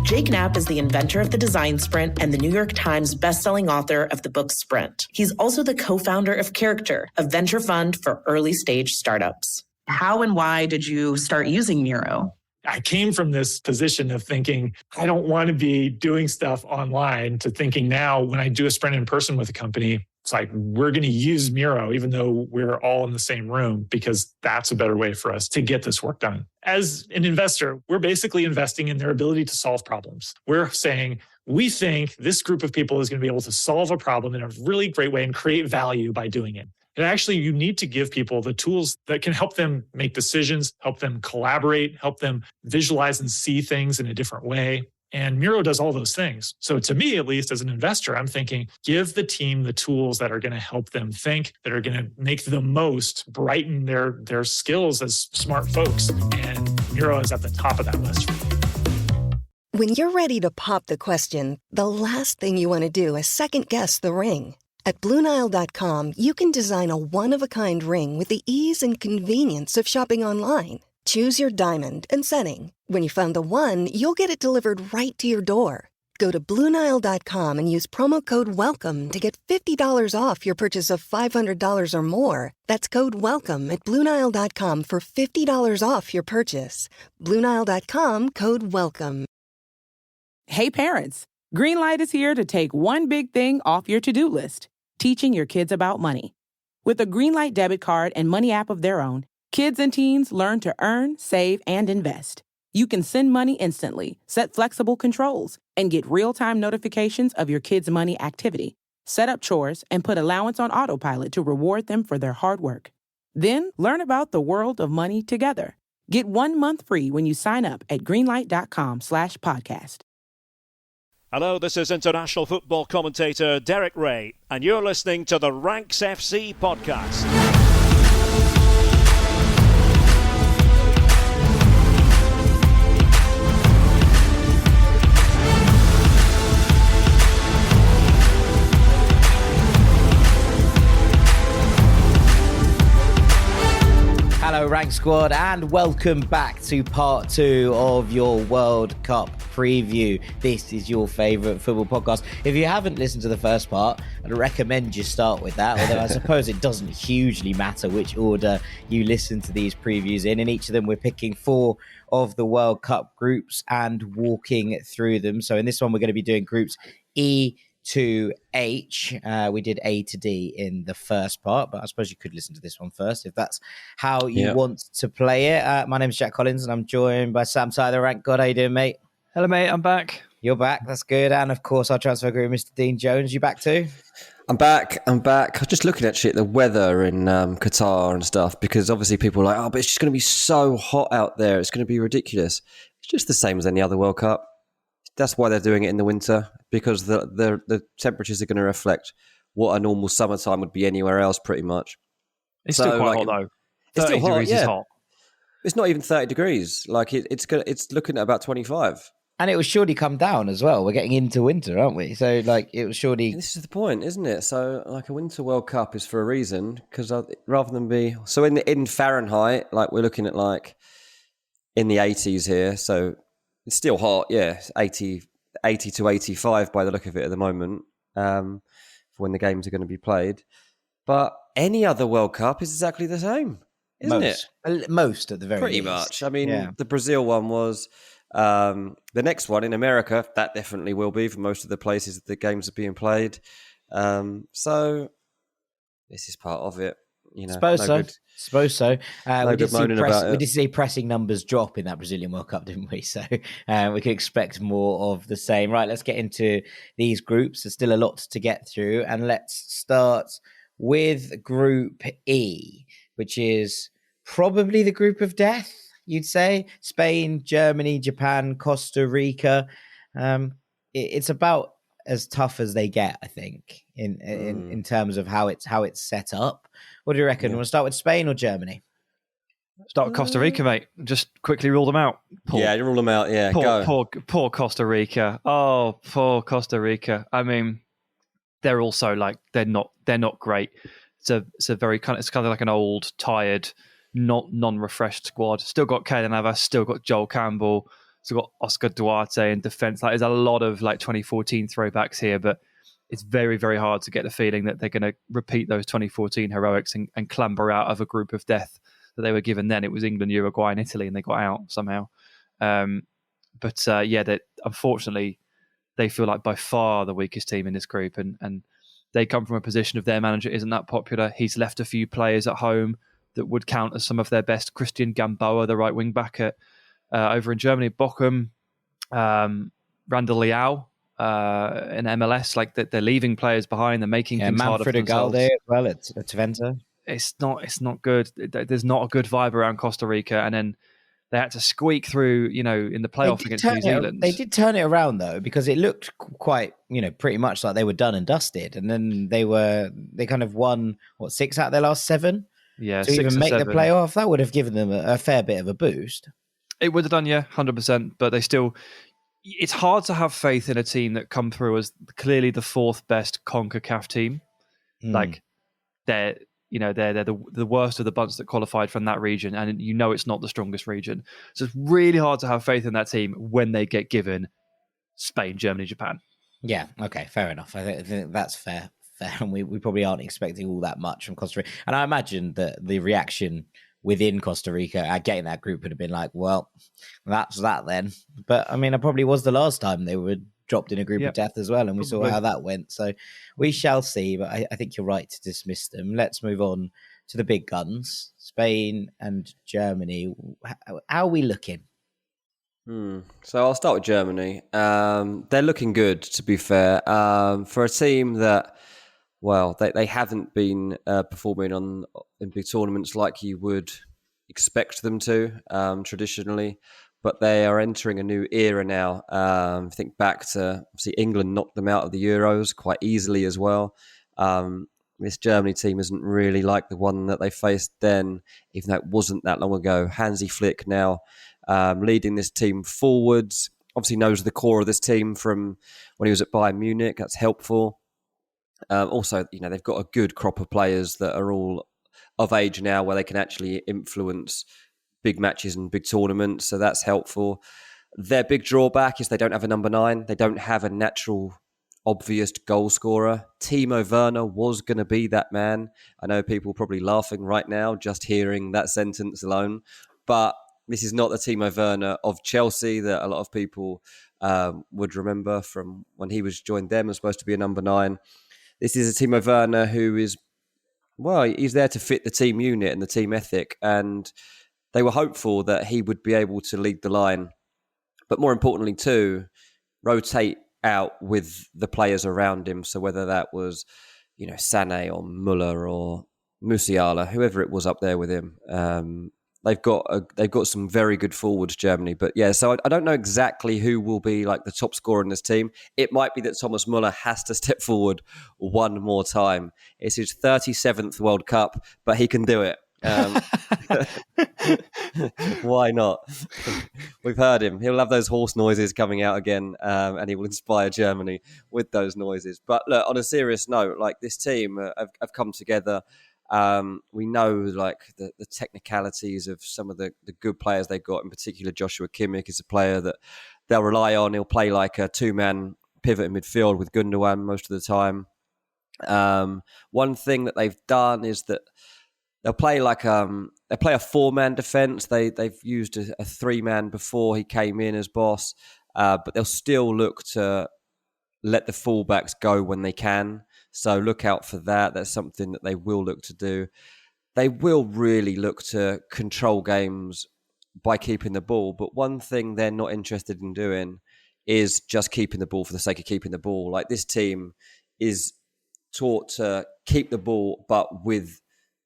Jake Knapp is the inventor of the design sprint and the New York Times bestselling author of the book Sprint. He's also the co-founder of Character, a venture fund for early-stage startups. How and why did you start using Miro? I came from this position of thinking, I don't want to be doing stuff online, to thinking now when I do a sprint in person with a company, it's like, we're going to use Miro, even though we're all in the same room, because that's a better way for us to get this work done. As an investor, we're basically investing in their ability to solve problems. We're saying, we think this group of people is going to be able to solve a problem in a really great way and create value by doing it. And actually, you need to give people the tools that can help them make decisions, help them collaborate, help them visualize and see things in a different way. And Miro does all those things. So to me, at least as an investor, I'm thinking, give the team the tools that are going to help them think, that are going to make the most, brighten their skills as smart folks. And Miro is at the top of that list. When you're ready to pop the question, the last thing you want to do is second-guess the ring. At BlueNile.com, you can design a one-of-a-kind ring with the ease and convenience of shopping online. Choose your diamond and setting. When you find the one, you'll get it delivered right to your door. Go to BlueNile.com and use promo code WELCOME to get $50 off your purchase of $500 or more. That's code WELCOME at BlueNile.com for $50 off your purchase. BlueNile.com, code WELCOME. Hey parents, Greenlight is here to take one big thing off your to-do list, teaching your kids about money. With a Greenlight debit card and money app of their own, kids and teens learn to earn, save, and invest. You can send money instantly, set flexible controls, and get real-time notifications of your kids' money activity. Set up chores and put allowance on autopilot to reward them for their hard work. Then learn about the world of money together. Get 1 month free when you sign up at greenlight.com/podcast. Hello, this is international football commentator Derek Ray, and you're listening to the Ranks FC podcast. Hello, Rank Squad, and welcome back to part 2 of your World Cup preview. This is your favourite football podcast. If you haven't listened to the first part, I'd recommend you start with that, although I suppose it doesn't hugely matter which order you listen to these previews in. In each of them, we're picking 4 of the World Cup groups and walking through them. So in this one, we're going to be doing groups E to H. We did A to D in the first part, but I suppose you could listen to this one first if that's how you want to play it. My name is Jack Collins, and I'm joined by Sam Tyler. Rank God, how you doing, mate? Hello, mate. I'm back. You're back. That's good. And of course, our transfer guru, Mr. Dean Jones. You back too? I'm back. I'm just looking actually at the weather in Qatar and stuff, because obviously people are like, oh, but it's just going to be so hot out there. It's going to be ridiculous. It's just the same as any other World Cup. That's why they're doing it in the winter, because the temperatures are going to reflect what a normal summertime would be anywhere else, pretty much. It's still quite hot, though. 30 degrees is hot. It's not even 30 degrees. Like it's looking at about 25. And it will surely come down as well. We're getting into winter, aren't we? So, like, it will surely... This is the point, isn't it? So, like, a Winter World Cup is for a reason, because rather than be... So, in Fahrenheit, like, we're looking at, like, in the 80s here. So, it's still hot, yeah. 80 to 85 by the look of it at the moment, for when the games are going to be played. But any other World Cup is exactly the same, isn't it? Most, at the very Pretty least. much. I mean, the Brazil one was... the next one in America, that definitely will be for most of the places that the games are being played. So this is part of it. You know, Suppose so. We did see pressing numbers drop in that Brazilian World Cup, didn't we? So we could expect more of the same. Right, let's get into these groups. There's still a lot to get through, and let's start with Group E, which is probably the group of death. You'd say Spain, Germany, Japan, Costa Rica. It's about as tough as they get, I think, in terms of how it's set up. What do you reckon? Want to start with Spain or Germany? Start with Costa Rica, mate. Just quickly rule them out. Rule them out. Yeah, poor Costa Rica. Oh, poor Costa Rica. I mean, they're also like they're not great. It's a very kind of like an old, tired, not non-refreshed squad. Still got Keylor Navas, still got Joel Campbell, So we've got Oscar Duarte in defence. Like, there's a lot of like 2014 throwbacks here, but it's very, very hard to get the feeling that they're going to repeat those 2014 heroics and clamber out of a group of death that they were given then. It was England, Uruguay and Italy, and they got out somehow. That unfortunately, they feel like by far the weakest team in this group, and they come from a position of their manager isn't that popular. He's left a few players at home that would count as some of their best. Christian Gamboa, the right wing back at over in Germany, Bochum, Randall Leao in MLS. Like they're leaving players behind. They're making things harder for themselves. Manfred Ugalde as well at Twente. It's not good. There's not a good vibe around Costa Rica, and then they had to squeak through, in the playoff against New Zealand. They did turn it around though, because it looked quite, pretty much like they were done and dusted. And then they kind of won 6 out of their last 7. Yeah, to even make 7. The playoff. That would have given them a fair bit of a boost. It would have done, 100%. But they still, it's hard to have faith in a team that come through as clearly the 4th best CONCACAF team. Like they're the worst of the bunch that qualified from that region, and it's not the strongest region. So it's really hard to have faith in that team when they get given Spain, Germany, Japan. Yeah, okay, fair enough. I think that's fair. And we probably aren't expecting all that much from Costa Rica. And I imagine that the reaction within Costa Rica at getting that group would have been like, well, that's that then. But I mean, it probably was the last time they were dropped in a group of death as well, and we saw how that went. So we shall see, but I think you're right to dismiss them. Let's move on to the big guns, Spain and Germany. How are we looking? So I'll start with Germany. They're looking good, to be fair, for a team that, they haven't been performing in big tournaments like you would expect them to traditionally. But they are entering a new era now. Think back to, obviously, England knocked them out of the Euros quite easily as well. This Germany team isn't really like the one that they faced then, even though it wasn't that long ago. Hansi Flick now leading this team forwards. Obviously knows the core of this team from when he was at Bayern Munich. That's helpful. Also, they've got a good crop of players that are all of age now where they can actually influence big matches and big tournaments, so that's helpful. Their big drawback is they don't have a number 9. They don't have a natural, obvious goal scorer. Timo Werner was going to be that man. I know people are probably laughing right now just hearing that sentence alone, but this is not the Timo Werner of Chelsea that a lot of people would remember from when he was joined them as supposed to be a number 9. This is a Timo Werner who is, he's there to fit the team unit and the team ethic, and they were hopeful that he would be able to lead the line, but more importantly too, rotate out with the players around him. So whether that was, Sané or Müller or Musiala, whoever it was up there with him, they've got some very good forwards, Germany. But yeah, so I don't know exactly who will be like the top scorer in this team. It might be that Thomas Müller has to step forward one more time. It's his 37th World Cup, but he can do it. Why not? We've heard him. He'll have those horse noises coming out again, and he will inspire Germany with those noises. But look, on a serious note, like this team have come together. We know like the technicalities of some of the good players they've got. In particular, Joshua Kimmich is a player that they'll rely on. He'll play like a 2-man pivot in midfield with Gundogan most of the time. One thing that they've done is that they'll play like they play a 4-man defence. They've used a 3-man before he came in as boss, but they'll still look to let the fullbacks go when they can. So look out for that. That's something that they will look to do. They will really look to control games by keeping the ball. But one thing they're not interested in doing is just keeping the ball for the sake of keeping the ball. Like this team is taught to keep the ball, but with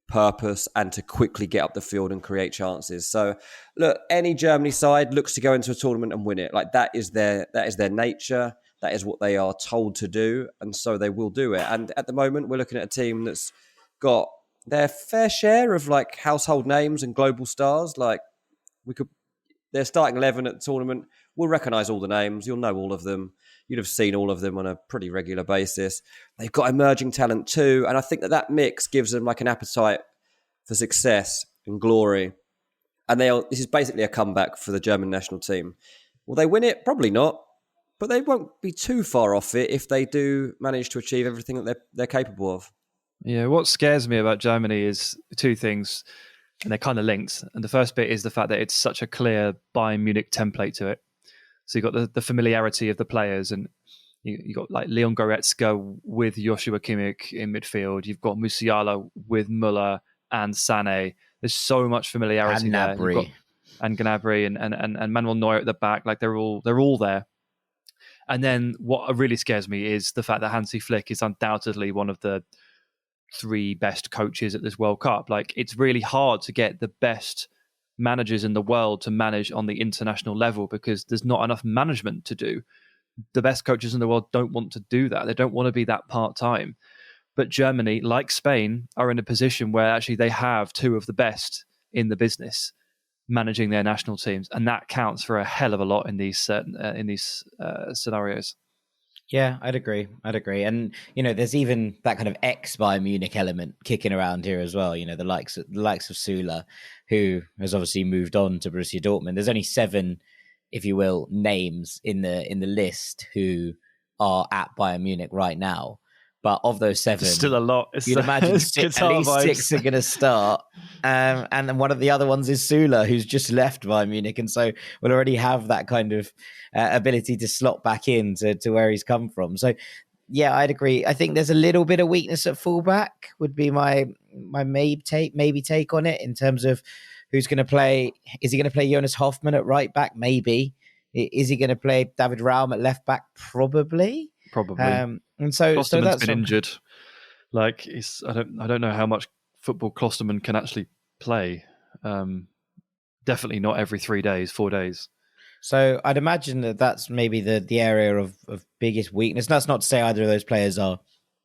purpose and to quickly get up the field and create chances. So look, any Germany side looks to go into a tournament and win it. Like that is their nature. That is what they are told to do, and so they will do it. And at the moment, we're looking at a team that's got their fair share of like household names and global stars. Like their starting 11 at the tournament, we'll recognise all the names. You'll know all of them. You'd have seen all of them on a pretty regular basis. They've got emerging talent too, and I think that mix gives them like an appetite for success and glory. And this is basically a comeback for the German national team. Will they win it? Probably not. But they won't be too far off it if they do manage to achieve everything that they're capable of. Yeah, what scares me about Germany is two things, and they're kind of linked. And the first bit is the fact that it's such a clear Bayern Munich template to it. So you've got the familiarity of the players, and you got like Leon Goretzka with Joshua Kimmich in midfield. You've got Musiala with Müller and Sané. There's so much familiarity and there. Gnabry. And Gnabry and Manuel Neuer at the back, like they're all there. And then what really scares me is the fact that Hansi Flick is undoubtedly one of the 3 best coaches at this World Cup. Like, it's really hard to get the best managers in the world to manage on the international level because there's not enough management to do. The best coaches in the world don't want to do that. They don't want to be that part-time. But Germany, like Spain, are in a position where actually they have 2 of the best in the business managing their national teams, and that counts for a hell of a lot in these scenarios. Yeah, I'd agree. And, there's even that kind of ex-Bayern Munich element kicking around here as well. The likes of Süle, who has obviously moved on to Borussia Dortmund. There's only 7, if you will, names in the list who are at Bayern Munich right now. But of those 7, it's still a lot. You'd imagine at least vibes. 6 are going to start. And then one of the other ones is Süle, who's just left Bayern Munich. And so we'll already have that kind of ability to slot back in to where he's come from. So, yeah, I'd agree. I think there's a little bit of weakness at fullback would be my maybe take on it in terms of who's going to play. Is he going to play Jonas Hoffmann at right back? Maybe. Is he going to play David Raum at left back? Probably. And so Klosterman's that's been injured. Like, I don't know how much football Klosterman can actually play. Definitely not every 3 days, 4 days. So I'd imagine that's maybe the area of biggest weakness. That's not to say either of those players are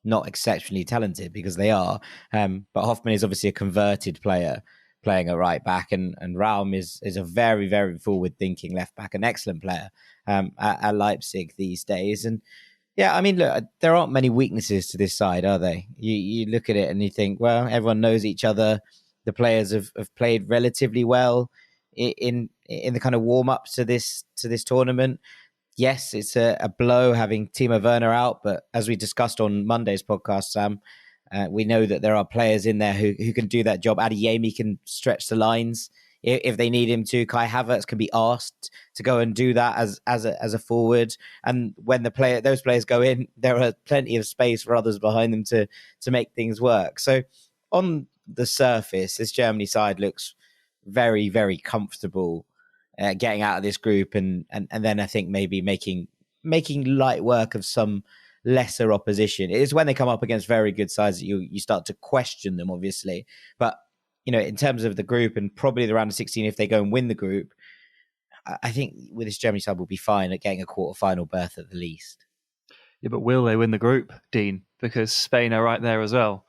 not exceptionally talented, because they are. But Hoffmann is obviously a converted player playing at right back, and Raum is a very, very forward-thinking left back, an excellent player at Leipzig these days. And yeah, I mean, look, there aren't many weaknesses to this side, are there? You look at it and you think, well, everyone knows each other. The players have played relatively well in the kind of warm up to this tournament. Yes, it's a blow having Timo Werner out, but as we discussed on Monday's podcast, Sam, we know that there are players in there who can do that job. Adeyemi can stretch the lines if they need him to. Kai Havertz can be asked to go and do that as a forward. And when those players go in, there are plenty of space for others behind them to make things work. So on the surface, this Germany side looks very, very comfortable getting out of this group, and then I think maybe making light work of some lesser opposition. It is when they come up against very good sides that you start to question them, obviously. But in terms of the group and probably the round of 16, if they go and win the group, I think with this Germany side will be fine at getting a quarter-final berth at the least. Yeah, but will they win the group, Dean? Because Spain are right there as well.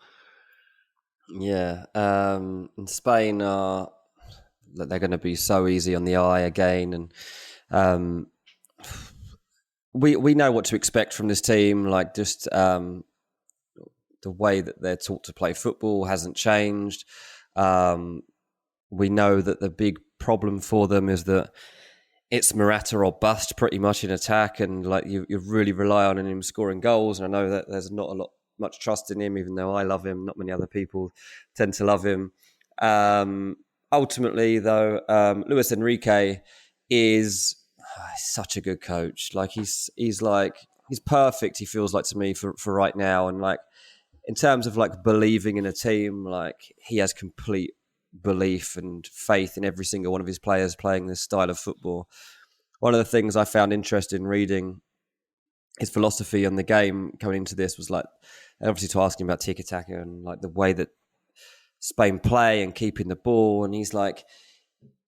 Yeah, and Spain they're going to be so easy on the eye again, and we know what to expect from this team. Like, just the way that they're taught to play football hasn't changed. We know that the big problem for them is that it's Morata or bust pretty much in attack, and like you really rely on him scoring goals. And I know that there's not much trust in him, even though I love him. Not many other people tend to love him. Ultimately, though, Luis Enrique is such a good coach. Like he's perfect. He feels like to me for right now, and like in terms of like believing in a team, like he has complete belief and faith in every single one of his players playing this style of football. One of the things I found interesting reading his philosophy on the game coming into this was like, obviously to ask him about tiki-taka and like the way that Spain play and keeping the ball. And he's like,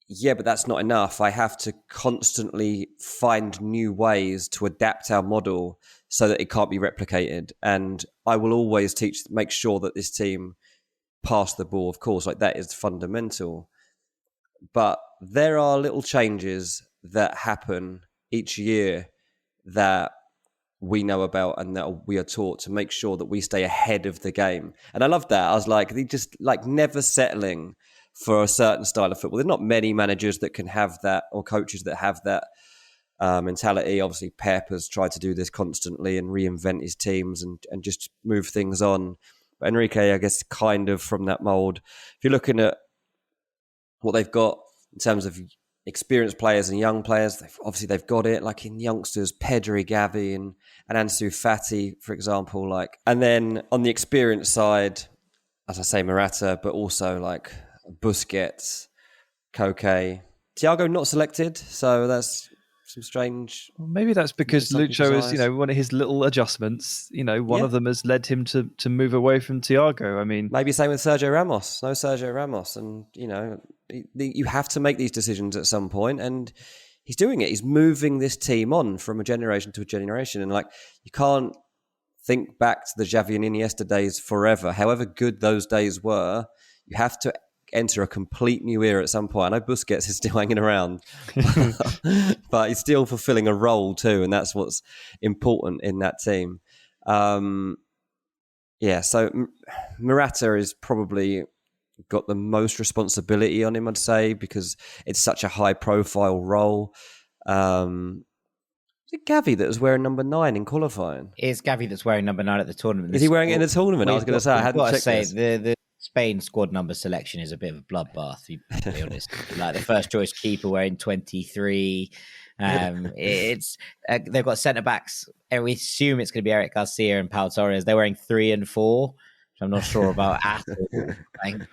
yeah, but that's not enough. I have to constantly find new ways to adapt our model so that it can't be replicated. And I will always make sure that this team pass the ball, of course, like that is fundamental. But there are little changes that happen each year that we know about and that we are taught to make sure that we stay ahead of the game. And I love that. I was like, they just like never settling for a certain style of football. There's not many managers that can have that, or coaches that have that mentality. Obviously, Pep has tried to do this constantly and reinvent his teams and just move things on. But Enrique, I guess, kind of from that mould. If you're looking at what they've got in terms of experienced players and young players, they've got it. Like in youngsters, Pedri, Gavi, and Ansu Fati, for example. And then on the experience side, as I say, Morata, but also like Busquets, Koke, Thiago not selected, so that's some strange. Well, maybe that's because Lucho is, one of his little adjustments. One of them has led him to move away from Thiago. I mean, maybe same with Sergio Ramos. No Sergio Ramos, and you have to make these decisions at some point, and he's doing it. He's moving this team on from a generation to a generation, and you can't think back to the Xavi and Iniesta days forever. However good those days were, you have to enter a complete new era at some point. I know Busquets is still hanging around, but he's still fulfilling a role too, and that's what's important in that team. So Morata is probably got the most responsibility on him, I'd say, because it's such a high-profile role. Is it Gavi that was wearing number 9 in qualifying? It's Gavi that's wearing number 9 at the tournament. Is he wearing it in the tournament? I was going to say, I hadn't checked this. The Spain squad number selection is a bit of a bloodbath, to be honest. Like the first choice keeper wearing 23. It's they've got centre backs, and we assume it's going to be Eric Garcia and Pau Torres. They're wearing 3 and 4, which I'm not sure about at all. I'm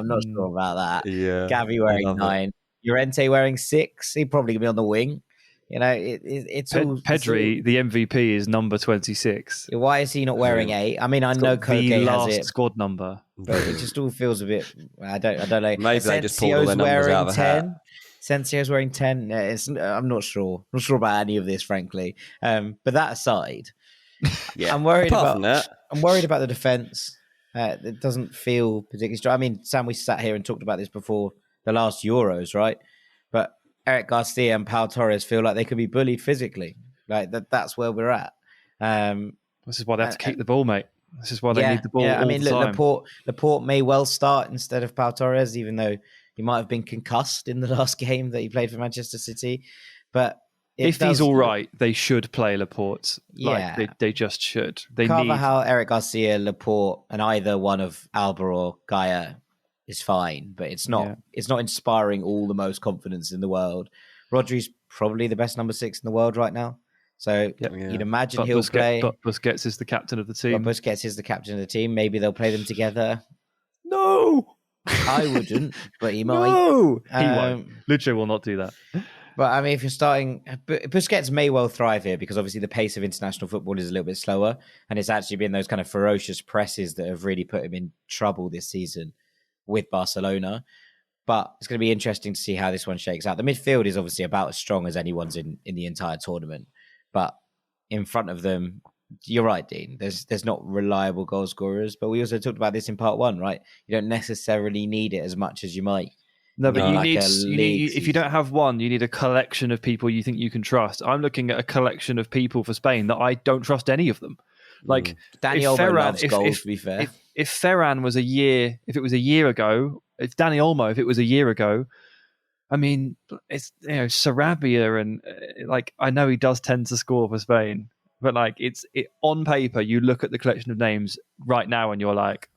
not sure about that. Yeah, Gavi wearing 9, Llorente wearing 6. He'd probably be on the wing. It's all Pedri, the MVP, is number 26. Why is he not wearing 8? I mean, I know Koke the has it. squad number, but it just all feels a bit. I don't know. Maybe they just pulled all their numbers out of a hat. Sensio's wearing 10. I'm not sure. I'm not sure about any of this, frankly. But that aside, I'm worried about the defense. It doesn't feel particularly strong. I mean, Sam, we sat here and talked about this before the last Euros, right? But Eric Garcia and Pau Torres feel like they could be bullied physically. Like that's where we're at. This is why they have to keep the ball, mate. This is why they need the ball. Yeah, all the time. Laporte may well start instead of Pau Torres, even though he might have been concussed in the last game that he played for Manchester City. But if he's all right, they should play Laporte. They just should. Carvajal, Eric Garcia, Laporte, and either one of Alba or Gaia is fine, but it's not inspiring all the most confidence in the world. Rodri's probably the best number 6 in the world right now. So you'd imagine he'll play. But Busquets is the captain of the team. Maybe they'll play them together. No! I wouldn't, but he might. No! He won't. Lucho will not do that. But I mean, if you're starting, Busquets may well thrive here because obviously the pace of international football is a little bit slower, and it's actually been those kind of ferocious presses that have really put him in trouble this season with Barcelona. But it's going to be interesting to see how this one shakes out. The midfield is obviously about as strong as anyone's in the entire tournament. But in front of them, you're right, Dean. There's not reliable goal scorers. But we also talked about this in part 1, right? You don't necessarily need it as much as you might. No, but you need if you don't have one, you need a collection of people you think you can trust. I'm looking at a collection of people for Spain that I don't trust any of them. Like Dani Olmo loves goals, to be fair. If Ferran was if it was a year ago, if Dani Olmo, if it was a year ago, I mean, it's Sarabia, and I know he does tend to score for Spain, but on paper, you look at the collection of names right now, and you're like,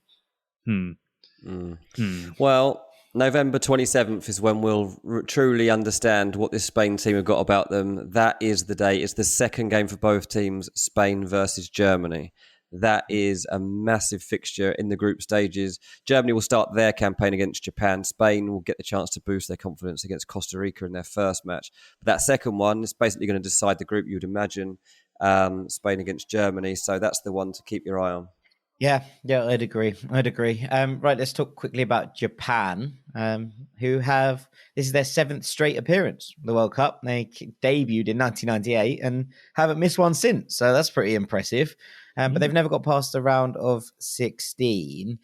Well, November 27th is when we'll truly understand what this Spain team have got about them. That is the day. It's the second game for both teams, Spain versus Germany. That is a massive fixture in the group stages. Germany will start their campaign against Japan. Spain will get the chance to boost their confidence against Costa Rica in their first match. But that second one is basically going to decide the group, you would imagine, Spain against Germany. So that's the one to keep your eye on. Yeah, I'd agree. Right, let's talk quickly about Japan, who this is their 7th straight appearance in the World Cup. They debuted in 1998 and haven't missed one since, so that's pretty impressive. But they've never got past the round of 16.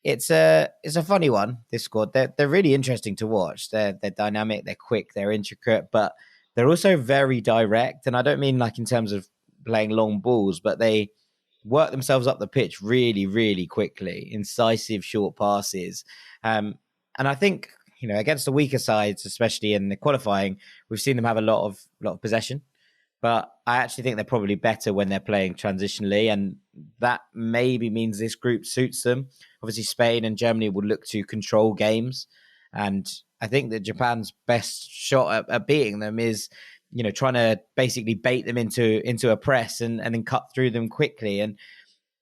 It's a funny one, this squad. They're really interesting to watch. They're dynamic, they're quick, they're intricate, but they're also very direct. And I don't mean in terms of playing long balls, but they work themselves up the pitch really, really quickly, incisive short passes. And I think, against the weaker sides, especially in the qualifying, we've seen them have a lot of possession. But I actually think they're probably better when they're playing transitionally, and that maybe means this group suits them. Obviously, Spain and Germany will look to control games, and I think that Japan's best shot at beating them is, trying to basically bait them into a press and then cut through them quickly. And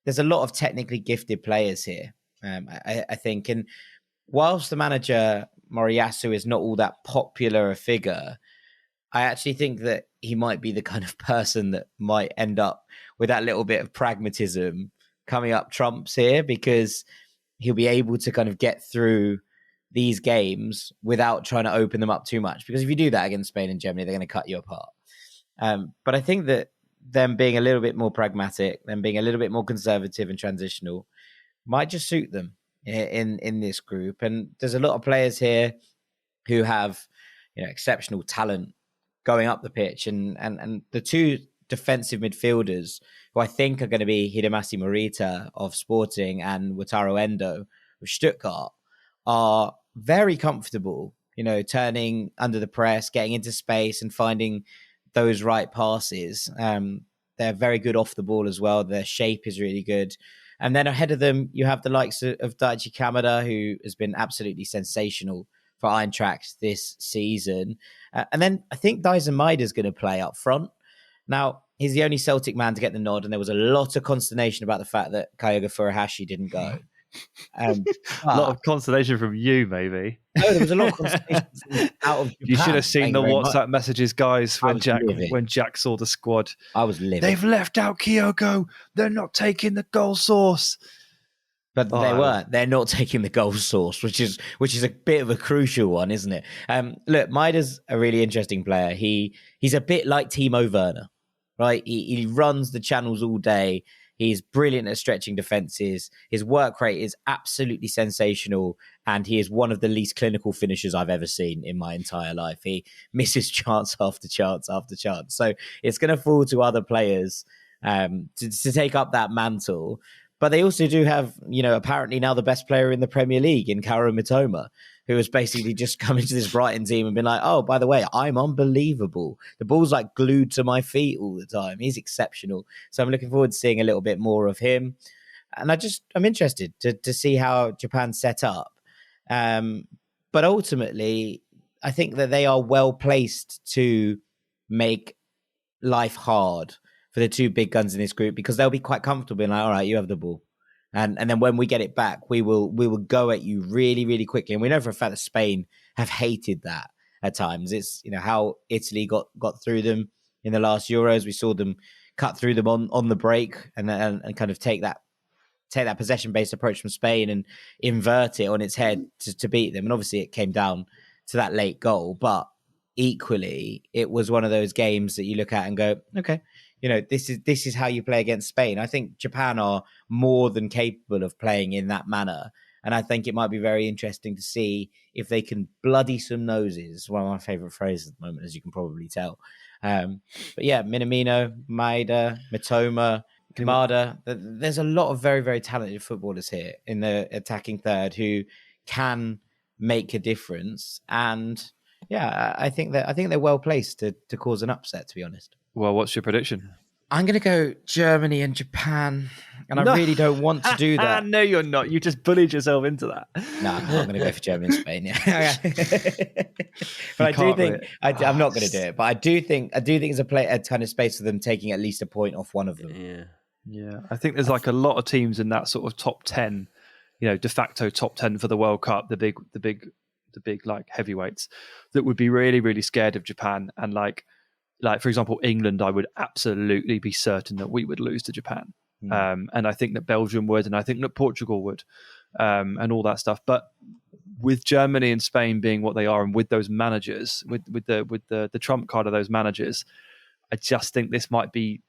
there's a lot of technically gifted players here, I think. And whilst the manager Moriyasu is not all that popular a figure, I actually think that he might be the kind of person that might end up with that little bit of pragmatism coming up trumps here, because he'll be able to kind of get through these games without trying to open them up too much. Because if you do that against Spain and Germany, they're going to cut you apart. But I think that them being a little bit more pragmatic, them being a little bit more conservative and transitional might just suit them in this group. And there's a lot of players here who have, exceptional talent going up the pitch, and the two defensive midfielders who I think are going to be Hidemasi Morita of Sporting and Wataru Endo of Stuttgart are very comfortable, turning under the press, getting into space and finding those right passes. They're very good off the ball as well. Their shape is really good. And then ahead of them, you have the likes of Daichi Kamada, who has been absolutely sensational for Eintracht this season. And then I think Daisen Maida's going to play up front. Now, he's the only Celtic man to get the nod, and there was a lot of consternation about the fact that Kyogo Furuhashi didn't go. A lot of consternation from you, maybe. No, there was a lot of consternation out of Japan. You should have seen the WhatsApp messages, guys, when Jack saw the squad. I was livid. They've left out Kyogo. They're not taking the goal source. But they weren't. They're not taking the goal source, which is a bit of a crucial one, isn't it? Look, Maida's a really interesting player. He's a bit like Timo Werner, right? He runs the channels all day. He's brilliant at stretching defenses. His work rate is absolutely sensational, and he is one of the least clinical finishers I've ever seen in my entire life. He misses chance after chance after chance. So it's going to fall to other players to take up that mantle. But they also do have, apparently now the best player in the Premier League in Kaoru Mitoma, who has basically just come into this Brighton team and been like, oh, by the way, I'm unbelievable. The ball's like glued to my feet all the time. He's exceptional. So I'm looking forward to seeing a little bit more of him. And I'm interested to see how Japan's set up. But ultimately, I think that they are well placed to make life hard for the two big guns in this group, because they'll be quite comfortable and like, all right, you have the ball. And then when we get it back, we will go at you really, really quickly. And we know for a fact that Spain have hated that at times. It's, how Italy got through them in the last Euros. We saw them cut through them on the break and kind of take that possession-based approach from Spain and invert it on its head to beat them. And obviously it came down to that late goal. But equally, it was one of those games that you look at and go, okay, this is how you play against Spain. I think Japan are more than capable of playing in that manner. And I think it might be very interesting to see if they can bloody some noses. One of my favourite phrases at the moment, as you can probably tell. But yeah, Minamino, Maeda, Mitoma, Kamada. There's a lot of very, very talented footballers here in the attacking third who can make a difference. And yeah, I think they're well placed to cause an upset, to be honest. Well, what's your prediction? I'm going to go Germany and Japan, and I really don't want to do that. No, you're not. You just bullied yourself into that. No, I'm going to go for Germany and Spain. Yeah. But I do think I'm not going to do it. But I do think it's a kind of space for them taking at least a point off one of them. Yeah. I think there's like a lot of teams in that sort of top 10, de facto top 10 for the World Cup, the big like heavyweights that would be really, really scared of Japan. And like for example, England, I would absolutely be certain that we would lose to Japan. And I think that Belgium would, and I think that Portugal would, and all that stuff. But with Germany and Spain being what they are, and with those managers, with the trump card of those managers, I just think this might be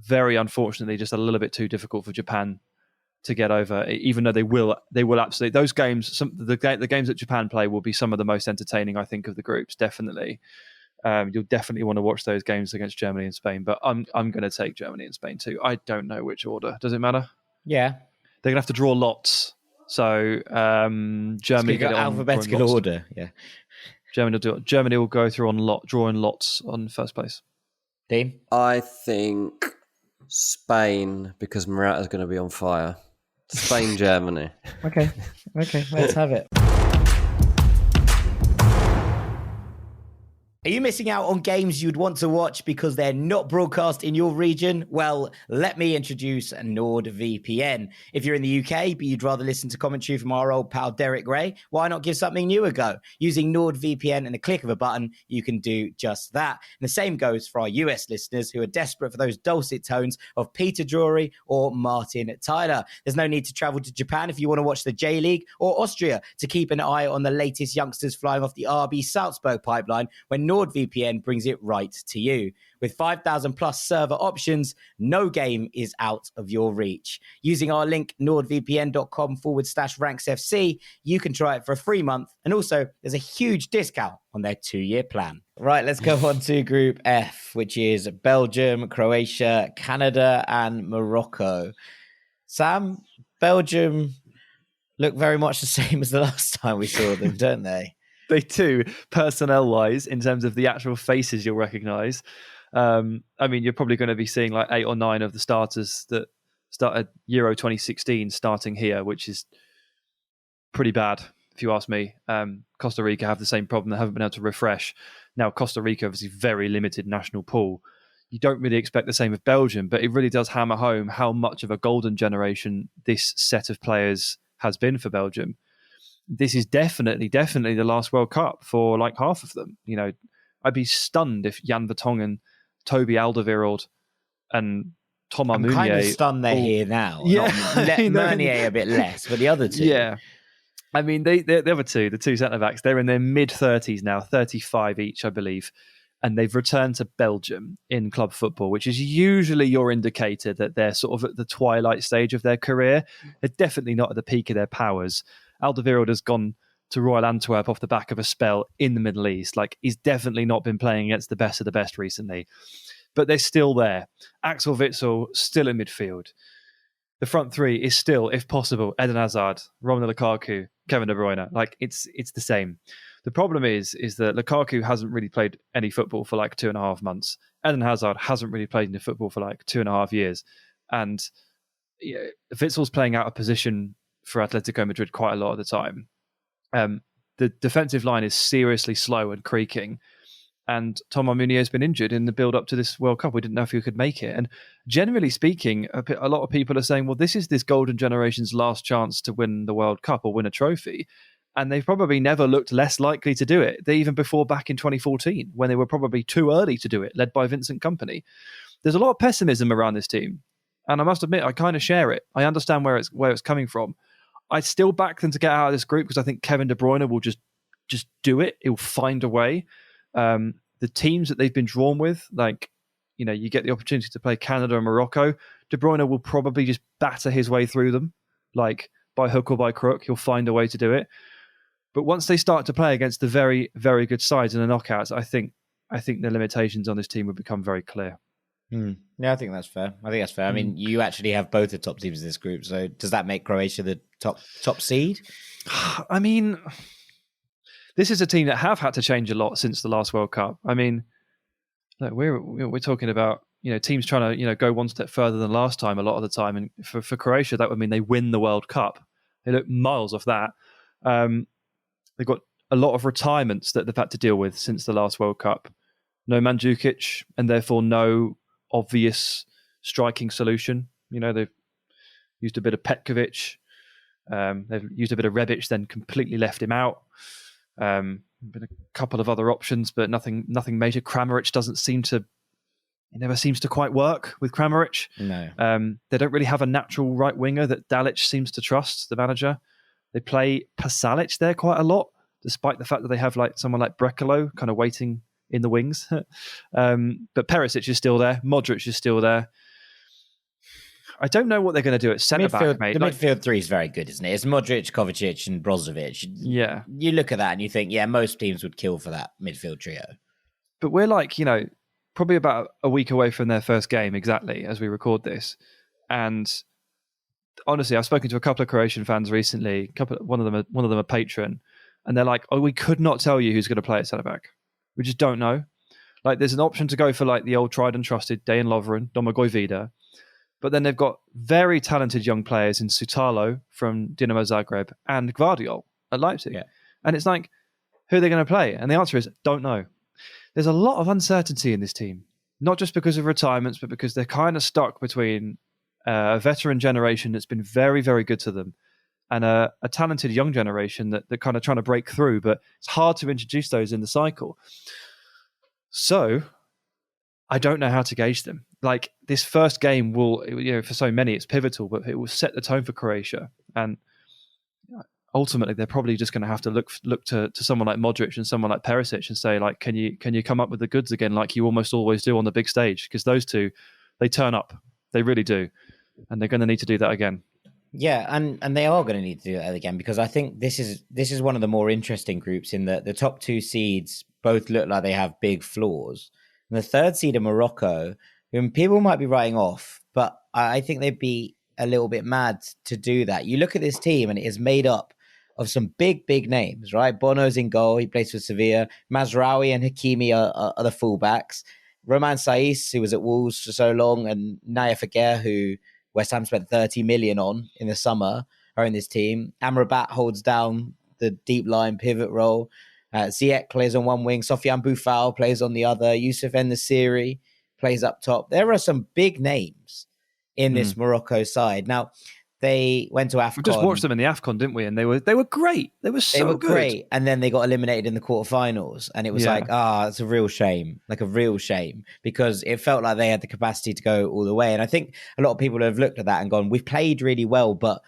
very unfortunately just a little bit too difficult for Japan to get over, even though they will absolutely. Those games, the games that Japan play will be some of the most entertaining, I think, of the groups, definitely. You'll definitely want to watch those games against Germany and Spain, but I'm going to take Germany and Spain too. I don't know which order. Does it matter? Yeah. They're going to have to draw lots. So Germany got alphabetical order. Yeah, Germany will go through on drawing lots on first place. Dean? I think Spain, because Morata's going to be on fire. Spain, Germany. Okay, let's have it. Are you missing out on games you'd want to watch because they're not broadcast in your region? Well, let me introduce NordVPN. If you're in the UK, but you'd rather listen to commentary from our old pal Derek Ray, why not give something new a go? Using NordVPN and the click of a button, you can do just that. And the same goes for our US listeners who are desperate for those dulcet tones of Peter Drury or Martin Tyler. There's no need to travel to Japan if you want to watch the J-League, or Austria to keep an eye on the latest youngsters flying off the RB Salzburg pipeline when NordVPN brings it right to you. With 5,000 plus server options, no game is out of your reach. Using our link nordvpn.com/ranksfc, you can try it for a free month. And also, there's a huge discount on their 2-year plan. Right, let's go on to Group F, which is Belgium, Croatia, Canada, and Morocco. Sam, Belgium look very much the same as the last time we saw them, don't they? They do, personnel-wise, in terms of the actual faces you'll recognise. I mean, you're probably going to be seeing like 8 or 9 of the starters that started Euro 2016 starting here, which is pretty bad, if you ask me. Costa Rica have the same problem. They haven't been able to refresh. Now, Costa Rica, obviously, very limited national pool. You don't really expect the same of Belgium, but it really does hammer home how much of a golden generation this set of players has been for Belgium. This is definitely the last World Cup for like half of them. You know, I'd be stunned if Jan Vertonghen, Toby Alderweireld, and Thomas Meunier. I'm kind of stunned they're here now. Yeah, Meunier a bit less, but the other two. Yeah, I mean, the other two, the two centre backs, they're in their mid-30s now, 35 each, I believe, and they've returned to Belgium in club football, which is usually your indicator that they're sort of at the twilight stage of their career. They're definitely not at the peak of their powers. Alderweireld has gone to Royal Antwerp off the back of a spell in the Middle East. Like, he's definitely not been playing against the best of the best recently. But they're still there. Axel Witsel still in midfield. The front three is still, if possible, Eden Hazard, Romelu Lukaku, Kevin De Bruyne. Like, it's the same. The problem is that Lukaku hasn't really played any football for like 2.5 months. Eden Hazard hasn't really played any football for like 2.5 years. And Witsel's playing out of position for Atletico Madrid quite a lot of the time. The defensive line is seriously slow and creaking. And Thomas Meunier has been injured in the build-up to this World Cup. We didn't know if he could make it. And generally speaking, a lot of people are saying, well, this is this golden generation's last chance to win the World Cup or win a trophy. And they've probably never looked less likely to do it. They even before back in 2014, when they were probably too early to do it, led by Vincent Kompany. There's a lot of pessimism around this team. And I must admit, I kind of share it. I understand where it's coming from. I still back them to get out of this group because I think Kevin De Bruyne will just do it. He'll find a way. The teams that they've been drawn with, like, you know, you get the opportunity to play Canada and Morocco. De Bruyne will probably just batter his way through them, like by hook or by crook. He'll find a way to do it. But once they start to play against the very, very good sides in the knockouts, I think the limitations on this team will become very clear. Yeah, I think that's fair. I mean, you actually have both the top teams in this group. So does that make Croatia the top seed? I mean, this is a team that have had to change a lot since the last World Cup. I mean, look, we're talking about, you know, teams trying to, you know, go one step further than last time a lot of the time. And for Croatia, that would mean they win the World Cup. They look miles off that. They've got a lot of retirements that they've had to deal with since the last World Cup. No Mandzukic, and therefore no obvious striking solution. You know, they've used a bit of Petkovic. They've used a bit of Rebic, then completely left him out. Been a couple of other options, but nothing major. Kramaric never seems to quite work with Kramaric. No. They don't really have a natural right winger that Dalic seems to trust, the manager. They play Pasalic there quite a lot, despite the fact that they have like someone like Brekalo kind of waiting in the wings. But Perisic is still there. Modric is still there. I don't know what they're going to do at centre-back, mate. The midfield three is very good, isn't it? It's Modric, Kovacic and Brozovic. Yeah. You look at that and you think, yeah, most teams would kill for that midfield trio. But we're like, you know, probably about a week away from their first game, exactly, as we record this. And honestly, I've spoken to a couple of Croatian fans recently. One of them a patron, and they're like, "Oh, we could not tell you who's going to play at centre back. We just don't know." Like, there's an option to go for like the old tried and trusted Dejan Lovren, Domagoj Vida, but then they've got very talented young players in Sutalo from Dinamo Zagreb and Gvardiol at Leipzig, and it's like, who are they going to play? And the answer is, don't know. There's a lot of uncertainty in this team, not just because of retirements, but because they're kind of stuck between a veteran generation that's been very, very good to them and a talented young generation that they're kind of trying to break through, but it's hard to introduce those in the cycle. So I don't know how to gauge them. Like, this first game will, for so many, it's pivotal, but it will set the tone for Croatia. And ultimately, they're probably just going to have to look to someone like Modric and someone like Perisic and say, like, can you come up with the goods again, like you almost always do on the big stage? Because those two, they turn up. They really do. And they're going to need to do that again. Yeah, and they are going to need to do that again, because I think this is one of the more interesting groups in that the top two seeds both look like they have big flaws. And the third seed of Morocco, whom people might be writing off, but I think they'd be a little bit mad to do that. You look at this team and it is made up of some big names, right? Bono's in goal. He plays for Sevilla. Mazraoui and Hakimi are the fullbacks. Roman Saiz, who was at Wolves for so long, and Naya Fekir, who West Ham spent 30 million on in the summer, are in this team. Amrabat holds down the deep line pivot role. Ziyech plays on one wing. Sofiane Boufal plays on the other. Youssef En-Nesyri plays up top. There are some big names in this Morocco side. Now, they went to AFCON. We just watched them in the AFCON, didn't we? And they were great. They were so good. Great. And then they got eliminated in the quarterfinals. And it was it's a real shame. Like, a real shame. Because it felt like they had the capacity to go all the way. And I think a lot of people have looked at that and gone, we've played really well, but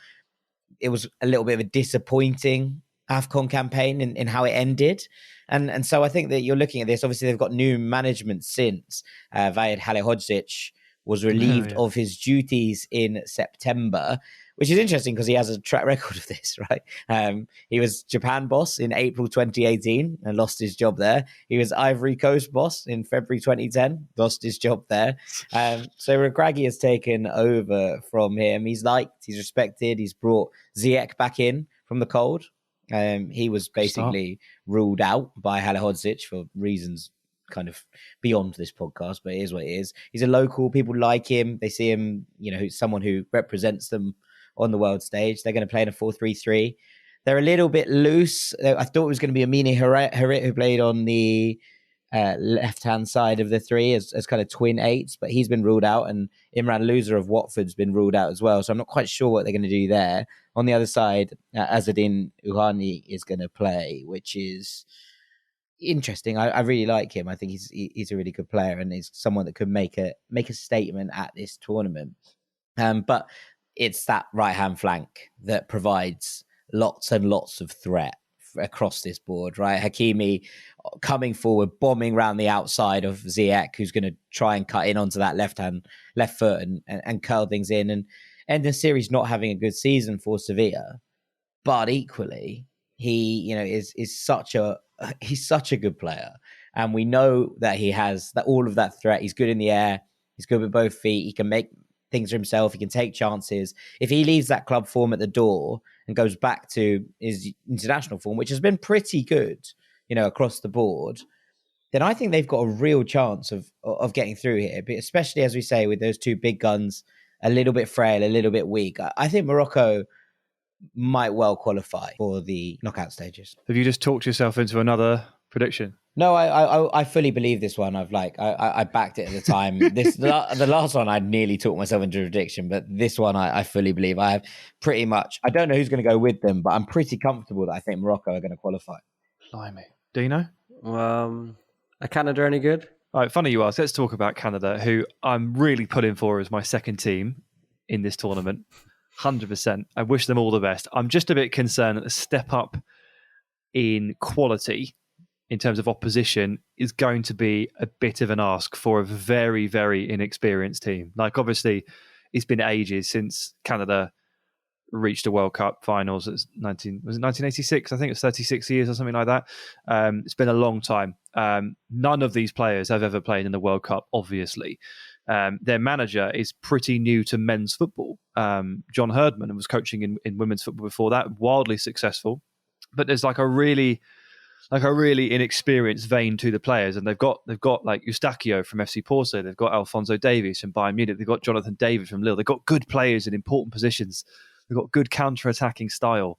it was a little bit of a disappointing AFCON campaign in how it ended. And so I think that you're looking at this. Obviously, they've got new management since. Vahid Halilhodžić was relieved of his duties in September, which is interesting because he has a track record of this, right? He was Japan boss in April 2018 and lost his job there. He was Ivory Coast boss in February 2010, lost his job there. So Regragui has taken over from him. He's liked, he's respected. He's brought Ziyech back in from the cold. He was basically ruled out by Halilhodžić for reasons kind of beyond this podcast, but it is what it is. He's a local. People like him. They see him, someone who represents them on the world stage. They're going to play in a 4-3-3. They're a little bit loose. I thought it was going to be Amine Harit who played on the left-hand side of the three as kind of twin eights, but he's been ruled out, and Imran Louza of Watford's been ruled out as well. So I'm not quite sure what they're going to do there. On the other side, Azzedine Ouhani is going to play, which is interesting. I really like him. I think he's a really good player, and he's someone that could make a statement at this tournament. But it's that right-hand flank that provides lots and lots of threat across this board, right? Hakimi coming forward, bombing around the outside of Ziyech, who's going to try and cut in onto that left foot and curl things in. And En-Nesyri's not having a good season for Sevilla, but equally he, is such a good player, and we know that he has all of that threat. He's good in the air. He's good with both feet. He can make things for himself. He can take chances. If he leaves that club form at the door and goes back to his international form, which has been pretty good, across the board, then I think they've got a real chance of getting through here. But especially, as we say, with those two big guns, a little bit frail, a little bit weak. I think Morocco might well qualify for the knockout stages. Have you just talked yourself into another prediction? No, I fully believe this one. I backed it at the time. The last one I nearly talked myself into a prediction, but this one I fully believe. I have pretty much. I don't know who's going to go with them, but I'm pretty comfortable that I think Morocco are going to qualify. Blimey. Dino? Are Canada any good? All right, funny you ask. Let's talk about Canada, who I'm really putting for as my second team in this tournament. 100%. I wish them all the best. I'm just a bit concerned that the step up in quality in terms of opposition is going to be a bit of an ask for a very, very inexperienced team. Like, obviously, it's been ages since Canada reached a World Cup finals. Was it 1986? I think it's 36 years or something like that. It's been a long time. None of these players have ever played in the World Cup, obviously. Their manager is pretty new to men's football. John Herdman, and was coaching in women's football before that, wildly successful. But there's like a really inexperienced vein to the players, and they've got like Eustachio from FC Porto, they've got Alphonso Davies from Bayern Munich, they've got Jonathan David from Lille, they've got good players in important positions, they've got good counter-attacking style.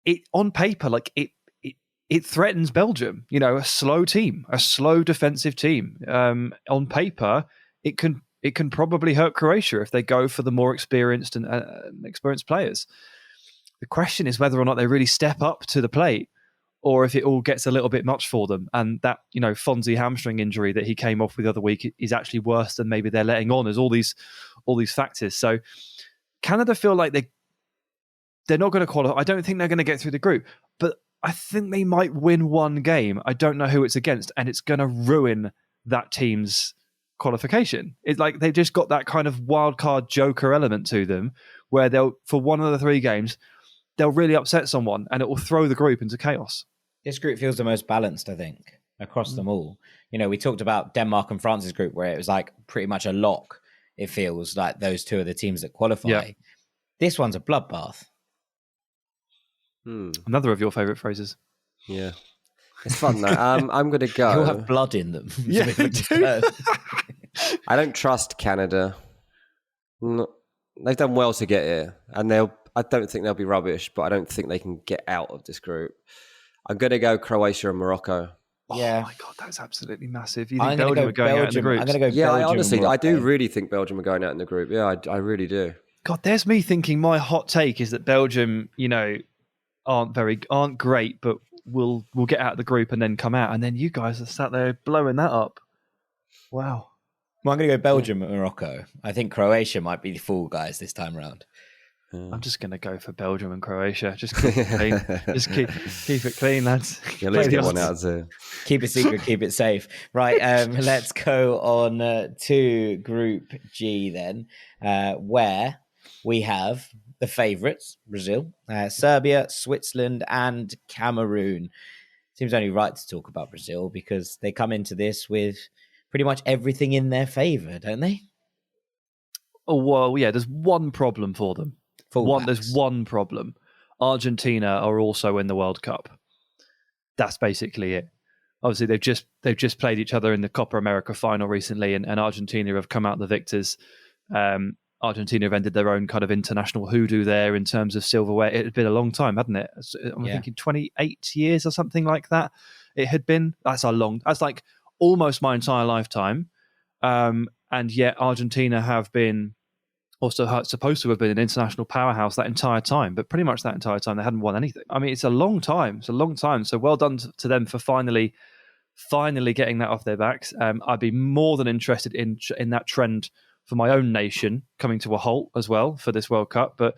It on paper, like it threatens Belgium, a slow team, a slow defensive team. On paper, it can probably hurt Croatia if they go for the more experienced and experienced players. The question is whether or not they really step up to the plate, or if it all gets a little bit much for them. And that, Fonzie hamstring injury that he came off with the other week is actually worse than maybe they're letting on. There's all these factors. So Canada feel like they're not going to qualify. I don't think they're going to get through the group, but I think they might win one game. I don't know who it's against, and it's going to ruin that team's qualification. It's like they've just got that kind of wild card joker element to them, where they'll, for one of the 3 games, they'll really upset someone and it will throw the group into chaos. This group feels the most balanced, I think, across them all. We talked about Denmark and France's group where it was like pretty much a lock. It feels like those 2 are the teams that qualify. Yeah. This one's a bloodbath. Another of your favourite phrases. Yeah. It's fun though. I'm going to go. You'll have blood in them. Yeah, I don't trust Canada. They've done well to get here, and I don't think they'll be rubbish, but I don't think they can get out of this group. I'm going to go Croatia and Morocco. Yeah. Oh my God, that's absolutely massive. You think Belgium are going out in the group? I'm going to go Belgium. I do really think Belgium are going out in the group. Yeah, I really do. God, there's me thinking my hot take is that Belgium, aren't great, but we'll get out of the group and then come out. And then you guys are sat there blowing that up. Wow. Well, I'm going to go Belgium and Morocco. I think Croatia might be the fall guys this time around. I'm just going to go for Belgium and Croatia. Just keep it clean. Just keep it clean, lads. Yeah, let's get one out there. Keep it secret, keep it safe. Right, let's go on to Group G then, where we have the favourites, Brazil, Serbia, Switzerland, and Cameroon. Seems only right to talk about Brazil because they come into this with pretty much everything in their favour, don't they? Oh, well, yeah, there's one problem for them. There's one problem. Argentina are also in the World Cup. That's basically it. Obviously, they've just played each other in the Copa America final recently, and Argentina have come out the victors. Argentina have ended their own kind of international hoodoo there in terms of silverware. It had been a long time, hadn't it? I'm thinking 28 years or something like that. It had been. That's like almost my entire lifetime. And yet Argentina have been also supposed to have been an international powerhouse that entire time, but pretty much that entire time they hadn't won anything. I mean, it's a long time. It's a long time. So well done to them for finally getting that off their backs. I'd be more than interested in that trend for my own nation coming to a halt as well for this World Cup. But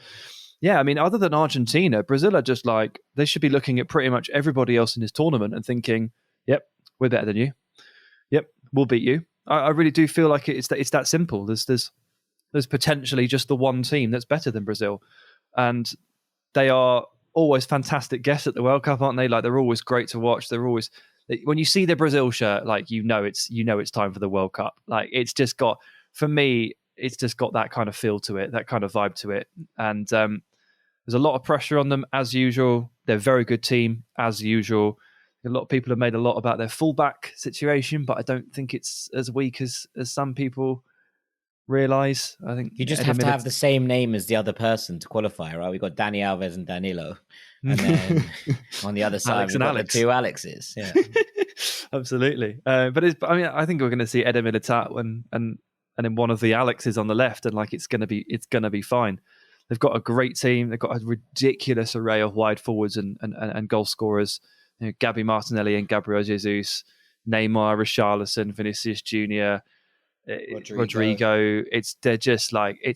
yeah, I mean, other than Argentina, Brazil are just like, they should be looking at pretty much everybody else in this tournament and thinking, yep, we're better than you. Yep, we'll beat you. I really do feel like it's that simple. There's potentially just the one team that's better than Brazil. And they are always fantastic guests at the World Cup, aren't they? Like, they're always great to watch. They're always, when you see their Brazil shirt, like, it's time for the World Cup. Like, it's just got, for me, it's just got that kind of feel to it, that kind of vibe to it. And there's a lot of pressure on them as usual. They're a very good team as usual. A lot of people have made a lot about their fullback situation, but I don't think it's as weak as some people realise. I think you just have to have the same name as the other person to qualify, right? We've got Dani Alves and Danilo, and then on the other side we've got the 2 Alexes. Yeah, absolutely. But I think we're going to see Eder Militao and then one of the Alexes on the left, and like it's going to be fine. They've got a great team. They've got a ridiculous array of wide forwards and goal scorers. Gabi Martinelli and Gabriel Jesus, Neymar, Richarlison, Vinicius Jr., Rodrigo. It's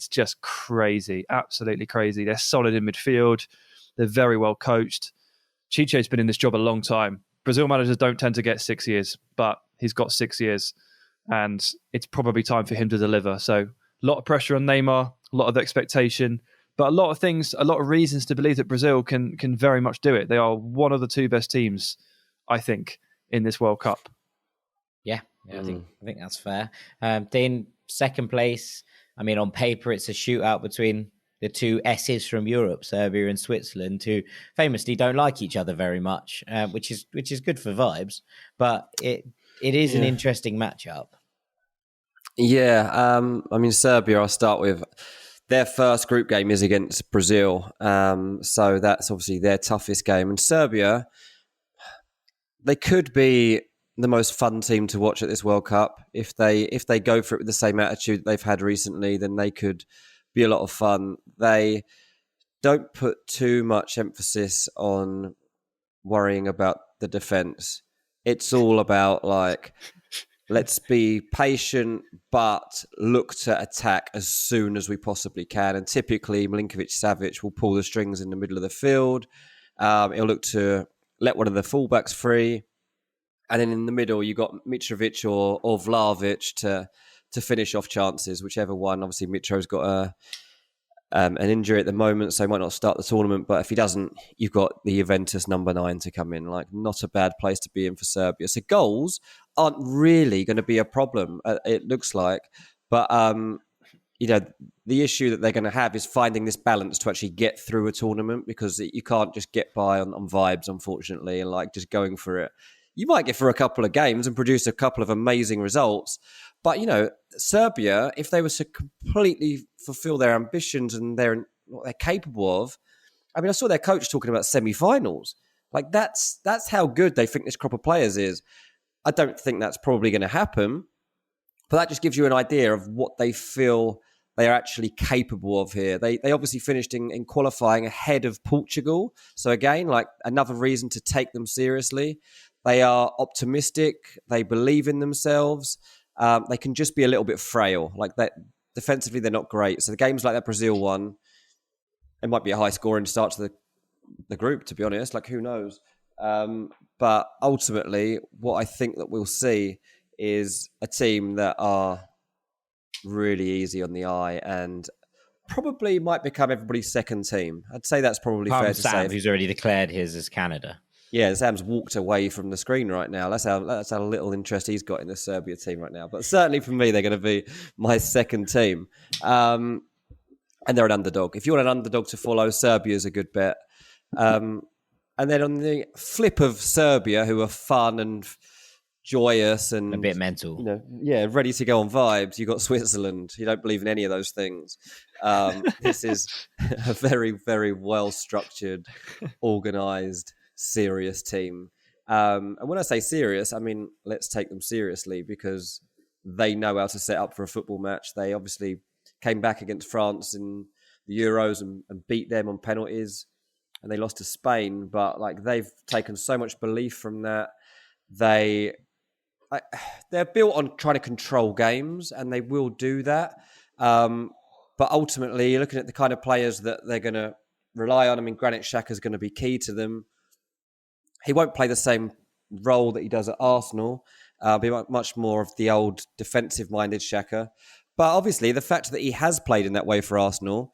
just crazy, absolutely crazy. They're solid in midfield. They're very well coached. Chicho's been in this job a long time. Brazil managers don't tend to get 6 years, but he's got 6 years, and it's probably time for him to deliver. So a lot of pressure on Neymar, a lot of expectation, but a lot of reasons to believe that Brazil can very much do it. They are one of the 2 best teams, I think, in this World Cup. Yeah, Yeah, I think that's fair. Dean, second place. I mean, on paper, it's a shootout between the two S's from Europe, Serbia and Switzerland, who famously don't like each other very much, which is good for vibes. But it is an interesting matchup. Yeah, I mean, Serbia, I'll start with. Their first group game is against Brazil. So that's obviously their toughest game. And Serbia, they could be the most fun team to watch at this World Cup. If they go for it with the same attitude they've had recently, then they could be a lot of fun. They don't put too much emphasis on worrying about the defense. It's all about like, let's be patient, but look to attack as soon as we possibly can. And typically, Milinkovic-Savic will pull the strings in the middle of the field. He'll look to let one of the fullbacks free. And then in the middle, you got Mitrovic or Vlahovic to finish off chances, whichever one. Obviously, Mitro's got an injury at the moment, so he might not start the tournament. But if he doesn't, you've got the Juventus number 9 to come in. Like, not a bad place to be in for Serbia. So goals aren't really going to be a problem, it looks like. But, the issue that they're going to have is finding this balance to actually get through a tournament, because you can't just get by on vibes, unfortunately, and like just going for it. You might get through a couple of games and produce a couple of amazing results. But, Serbia, if they were to completely fulfill their ambitions and what they're capable of, I mean, I saw their coach talking about semi-finals. Like, that's how good they think this crop of players is. I don't think that's probably going to happen, but that just gives you an idea of what they feel they are actually capable of here. They obviously finished in qualifying ahead of Portugal. So again, like, another reason to take them seriously. They are optimistic. They believe in themselves. They can just be a little bit frail. Like, that defensively, they're not great. So the games like that Brazil one, it might be a high scoring start to the group, to be honest. Like, who knows? But ultimately, what I think that we'll see is a team that are really easy on the eye and probably might become everybody's second team. I'd say that's probably fair to say. Who's already declared his as Canada. Yeah, Sam's walked away from the screen right now. That's how little interest he's got in the Serbia team right now. But certainly for me, they're going to be my second team. And they're an underdog. If you want an underdog to follow, Serbia's a good bet. And then on the flip of Serbia, who are fun and joyous and a bit mental, ready to go on vibes, you got Switzerland. You don't believe in any of those things. This is a very, very well-structured, organised, serious team. And when I say serious, I mean, let's take them seriously, because they know how to set up for a football match. They obviously came back against France in the Euros and beat them on penalties, and they lost to Spain. But like, they've taken so much belief from that. They're built on trying to control games, and they will do that. But ultimately, you're looking at the kind of players that they're going to rely on. I mean, Granit Xhaka is going to be key to them. He won't play the same role that he does at Arsenal. Be much more of the old defensive-minded Xhaka. But obviously, the fact that he has played in that way for Arsenal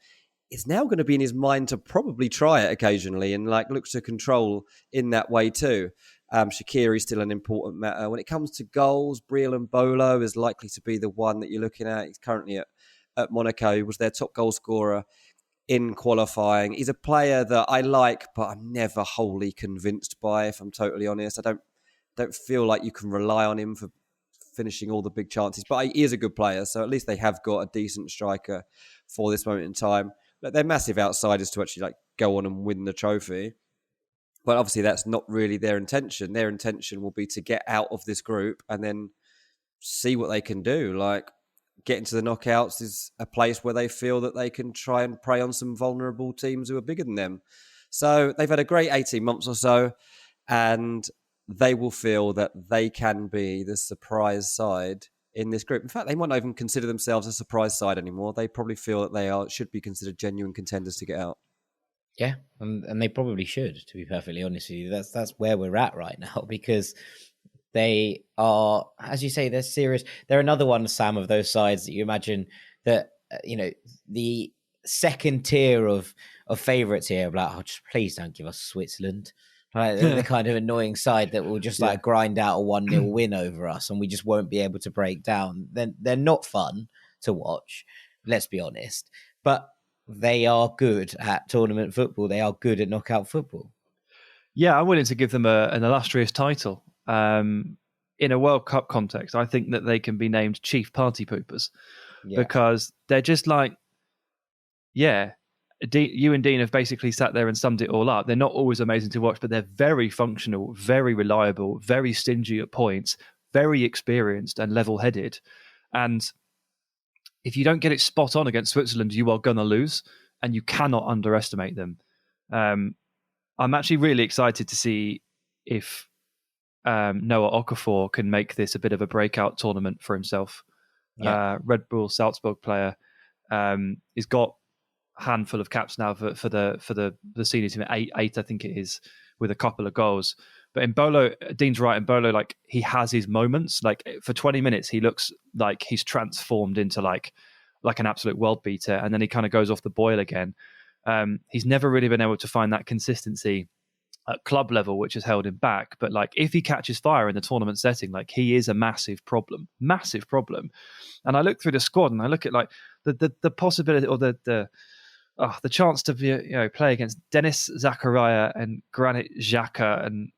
is now going to be in his mind to probably try it occasionally and like look to control in that way too. Shaqiri's still an important matter. When it comes to goals, Breel Mbolo is likely to be the one that you're looking at. He's currently at Monaco. He was their top goal scorer in qualifying. He's a player that I like, but I'm never wholly convinced by, if I'm totally honest. I don't feel like you can rely on him for finishing all the big chances, but he is a good player, so at least they have got a decent striker for this moment in time. But they're massive outsiders to actually like go on and win the trophy. But obviously that's not really their intention. Their intention will be to get out of this group and then see what they can do. Like, getting to the knockouts is a place where they feel that they can try and prey on some vulnerable teams who are bigger than them. So they've had a great 18 months or so, and they will feel that they can be the surprise side in this group. In fact, they might not even consider themselves a surprise side anymore. They probably feel that they should be considered genuine contenders to get out. Yeah, and they probably should, to be perfectly honest with you. That's where we're at right now, because they are, as you say, they're serious. They're another one, Sam, of those sides that you imagine that, the second tier of favourites here, like, just please don't give us Switzerland. Like, the kind of annoying side that will just like grind out a 1-0 win over us, and we just won't be able to break down. Then they're not fun to watch, let's be honest. But they are good at tournament football. They are good at knockout football. Yeah, I'm willing to give them an illustrious title. In a World Cup context, I think that they can be named chief party poopers because they're just like, you and Dean have basically sat there and summed it all up. They're not always amazing to watch, but they're very functional, very reliable, very stingy at points, very experienced and level-headed. And if you don't get it spot on against Switzerland, you are going to lose, and you cannot underestimate them. I'm actually really excited to see if Noah Okafor can make this a bit of a breakout tournament for himself. Red Bull Salzburg player. He's got handful of caps now for the senior team, eight I think it is, with a couple of goals. But Embolo, Dean's right, Embolo, like, he has his moments. Like, for 20 minutes he looks like he's transformed into like an absolute world beater, and then he kind of goes off the boil again. He's never really been able to find that consistency at club level, which has held him back. But like, if he catches fire in the tournament setting, like, he is a massive problem. And I look through the squad and I look at like the possibility, or the chance to be, play against Dennis Zakaria and Granit Xhaka and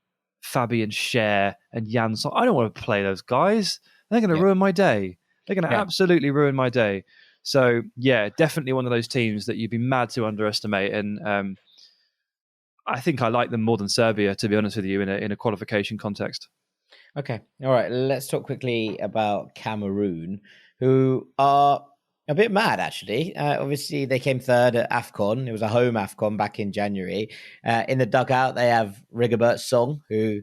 Fabian Schär and Jansson. I don't want to play those guys. They're going to ruin my day. They're going to absolutely ruin my day. So yeah, definitely one of those teams that you'd be mad to underestimate. And I think I like them more than Serbia, to be honest with you, in a qualification context. Okay. All right. Let's talk quickly about Cameroon, who are a bit mad, actually. Obviously, they came third at AFCON. It was a home AFCON back in January. In the dugout, they have Rigobert Song, who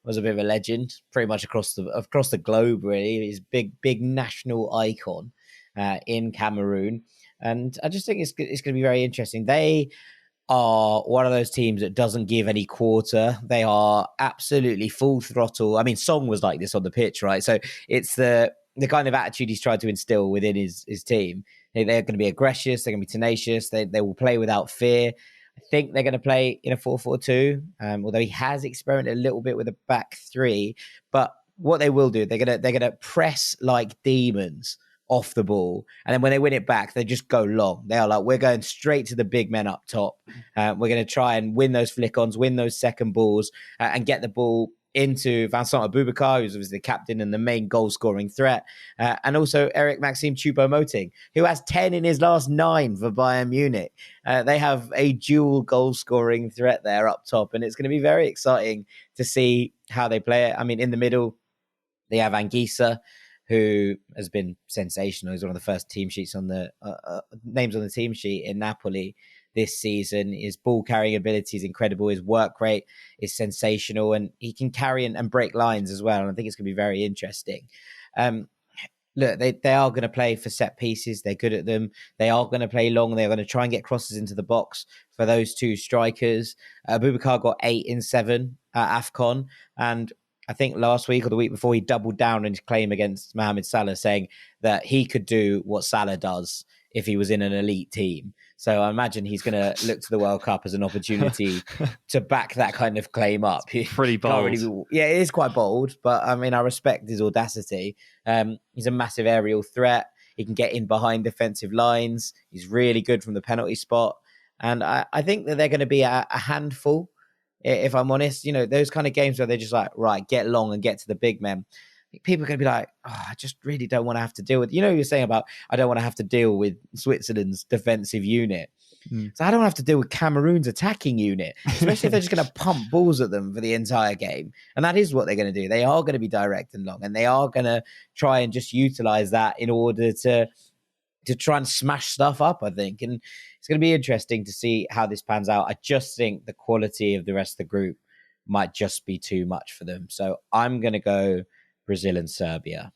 was a bit of a legend, pretty much across the globe, really. He's a big national icon in Cameroon. And I just think it's going to be very interesting. They are one of those teams that doesn't give any quarter. They are absolutely full throttle. I mean, Song was like this on the pitch, right? So it's the kind of attitude he's tried to instill within his team. They're going to be aggressive. They're going to be tenacious. They will play without fear. I think they're going to play in a 4-4-2, although he has experimented a little bit with a back three. But what they will do, they're going to press like demons off the ball, and then when they win it back, they just go long. They are like, we're going straight to the big men up top. We're going to try and win those flick-ons, win those second balls, and get the ball into Vincent Aboubakar, who's obviously the captain and the main goal-scoring threat, and also Eric Maxime Choupo-Moting, who has 10 in his last 9 for Bayern Munich. They have a dual goal-scoring threat there up top, and it's going to be very exciting to see how they play it. I mean, in the middle, they have Anguissa, who has been sensational. He's one of the first team sheets on the names on the team sheet in Napoli this season. His ball carrying ability is incredible. His work rate is sensational, and he can carry and break lines as well. And I think it's going to be very interesting. Look, they are going to play for set pieces. They're good at them. They are going to play long. They're going to try and get crosses into the box for those two strikers. Aboubakar got 8 in 7 at AFCON, and I think last week or the week before, he doubled down on his claim against Mohamed Salah, saying that he could do what Salah does if he was in an elite team. So I imagine he's going to look to the World Cup as an opportunity to back that kind of claim up. Pretty bold. It is quite bold, but I mean, I respect his audacity. He's a massive aerial threat. He can get in behind defensive lines. He's really good from the penalty spot. And I think that they're going to be a handful, if I'm honest. Those kind of games where they're just like, right, get long and get to the big men. People are going to be like, I just really don't want to have to deal with, you're saying about, I don't want to have to deal with Switzerland's defensive unit. So I don't have to deal with Cameroon's attacking unit, especially if they're just going to pump balls at them for the entire game. And that is what they're going to do. They are going to be direct and long, and they are going to try and just utilize that in order to try and smash stuff up, I think. And it's going to be interesting to see how this pans out. I just think the quality of the rest of the group might just be too much for them. So I'm going to go Brazil and Serbia.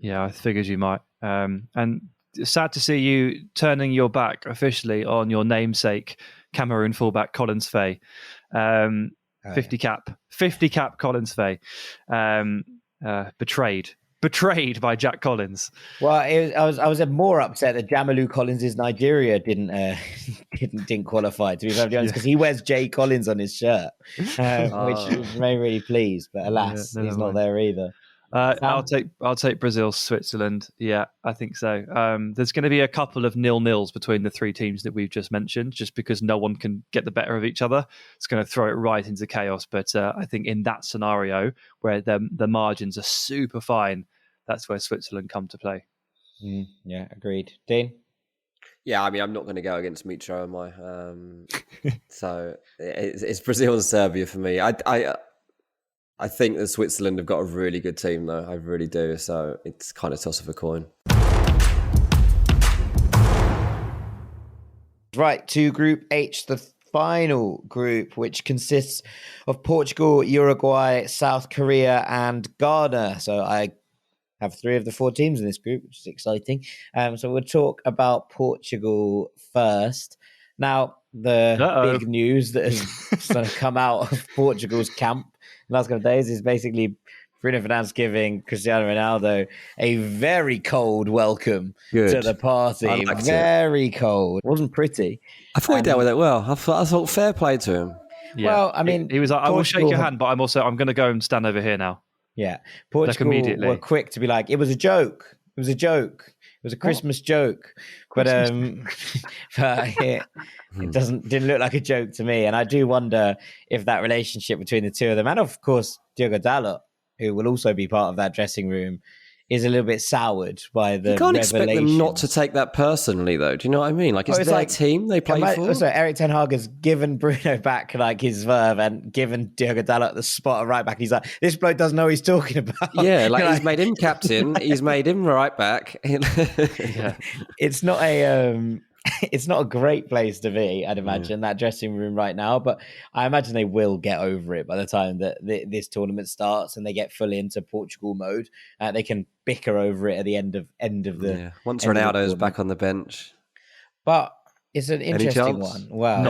Yeah, I figured you might. And sad to see you turning your back officially on your namesake, Cameroon fullback Collins Fay. 50 cap Collins Fay. Betrayed betrayed by Jack Collins. Well, I was more upset that Jamalu Collins' Nigeria didn't qualify, to be very honest, because he wears J Collins on his shirt, which made me really pleased. But alas, he's not there either. I'll take Brazil, Switzerland. Yeah, I think so. There's going to be a couple of 0-0s between the three teams that we've just mentioned, just because no one can get the better of each other. It's going to throw it right into chaos. But I think in that scenario where the margins are super fine, that's where Switzerland come to play. Yeah, agreed. Dean? Yeah, I mean, I'm not going to go against Mitro on my. So it's Brazil and Serbia for me. I think that Switzerland have got a really good team, though. I really do. So it's kind of toss of a coin. Right, to Group H, the final group, which consists of Portugal, Uruguay, South Korea, and Ghana. So I have 3 of the 4 teams in this group, which is exciting. So we'll talk about Portugal first. Now, the big news that has sort of come out of Portugal's camp in the last couple of days is basically Bruno Fernandes giving Cristiano Ronaldo a very cold welcome to the party. Very cold. It wasn't pretty. I thought he dealt with it well. I thought fair play to him. Yeah. Well, I mean, he was like, I will shake your hand, but I'm going to go and stand over here now. Yeah. Portugal were quick to be like, it was a joke. It was a joke. It was a Christmas joke. But it didn't look like a joke to me. And I do wonder if that relationship between the two of them, and of course, Diogo Dalot, who will also be part of that dressing room, is a little bit soured by the. You can't expect them not to take that personally, though. Do you know what I mean? Like, it's their team they play for. Also, Eric Ten Hag has given Bruno back like his verve and given Diogo Dalot the spot of right back. He's like, this bloke doesn't know what he's talking about. Yeah, like he's made him captain. He's made him right back. Yeah. It's not a. It's not a great place to be, I'd imagine, that dressing room right now. But I imagine they will get over it by the time that this tournament starts and they get fully into Portugal mode. They can bicker over it at the end of the. Yeah. Once Ronaldo's back on the bench, but it's an interesting one. Well,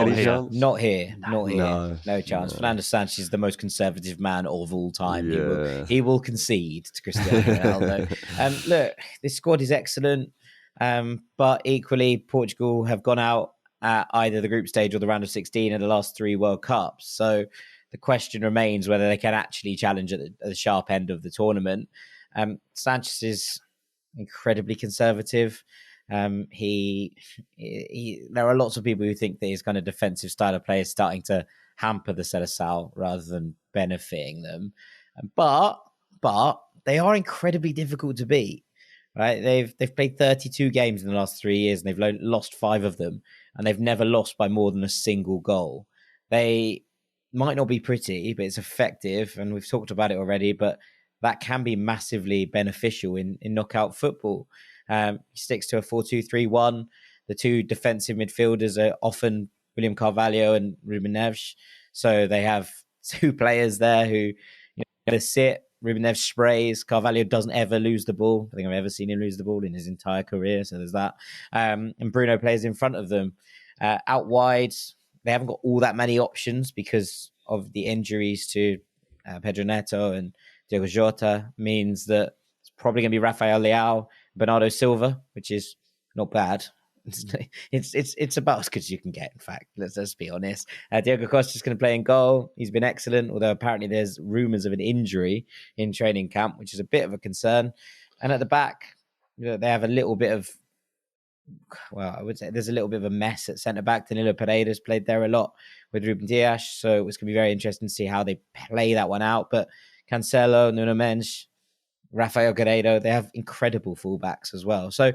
not here. No chance. Fernando Sanchez is the most conservative man of all time. Yeah. He will concede to Cristiano Ronaldo. Look, this squad is excellent. But equally, Portugal have gone out at either the group stage or the round of 16 in the last 3 World Cups. So the question remains whether they can actually challenge at the sharp end of the tournament. Sanchez is incredibly conservative. There are lots of people who think that his kind of defensive style of play is starting to hamper the Seleção rather than benefiting them. But they are incredibly difficult to beat. Right, they've played 32 games in the last 3 years, and they've lost 5 of them, and they've never lost by more than a single goal. They might not be pretty, but it's effective, and we've talked about it already. But that can be massively beneficial in knockout football. He sticks to a 4-2-3-1. The 2 defensive midfielders are often William Carvalho and Ruben Neves, so they have 2 players there who sit. Ruben Neves sprays. Carvalho doesn't ever lose the ball. I think I've ever seen him lose the ball in his entire career. So there's that. And Bruno plays in front of them. Out wide, they haven't got all that many options because of the injuries to Pedro Neto and Diogo Jota. Means that it's probably going to be Rafael Leao, Bernardo Silva, which is not bad. It's about as good as you can get, in fact. Let's be honest. Diego Costa is going to play in goal. He's been excellent, although apparently there's rumours of an injury in training camp, which is a bit of a concern. And at the back, they have a little bit of, well, I would say there's a little bit of a mess at centre-back. Danilo Pereira's played there a lot with Ruben Dias, so it's going to be very interesting to see how they play that one out. But Cancelo, Nuno Mendes, Rafael Guerreiro, they have incredible fullbacks as well. So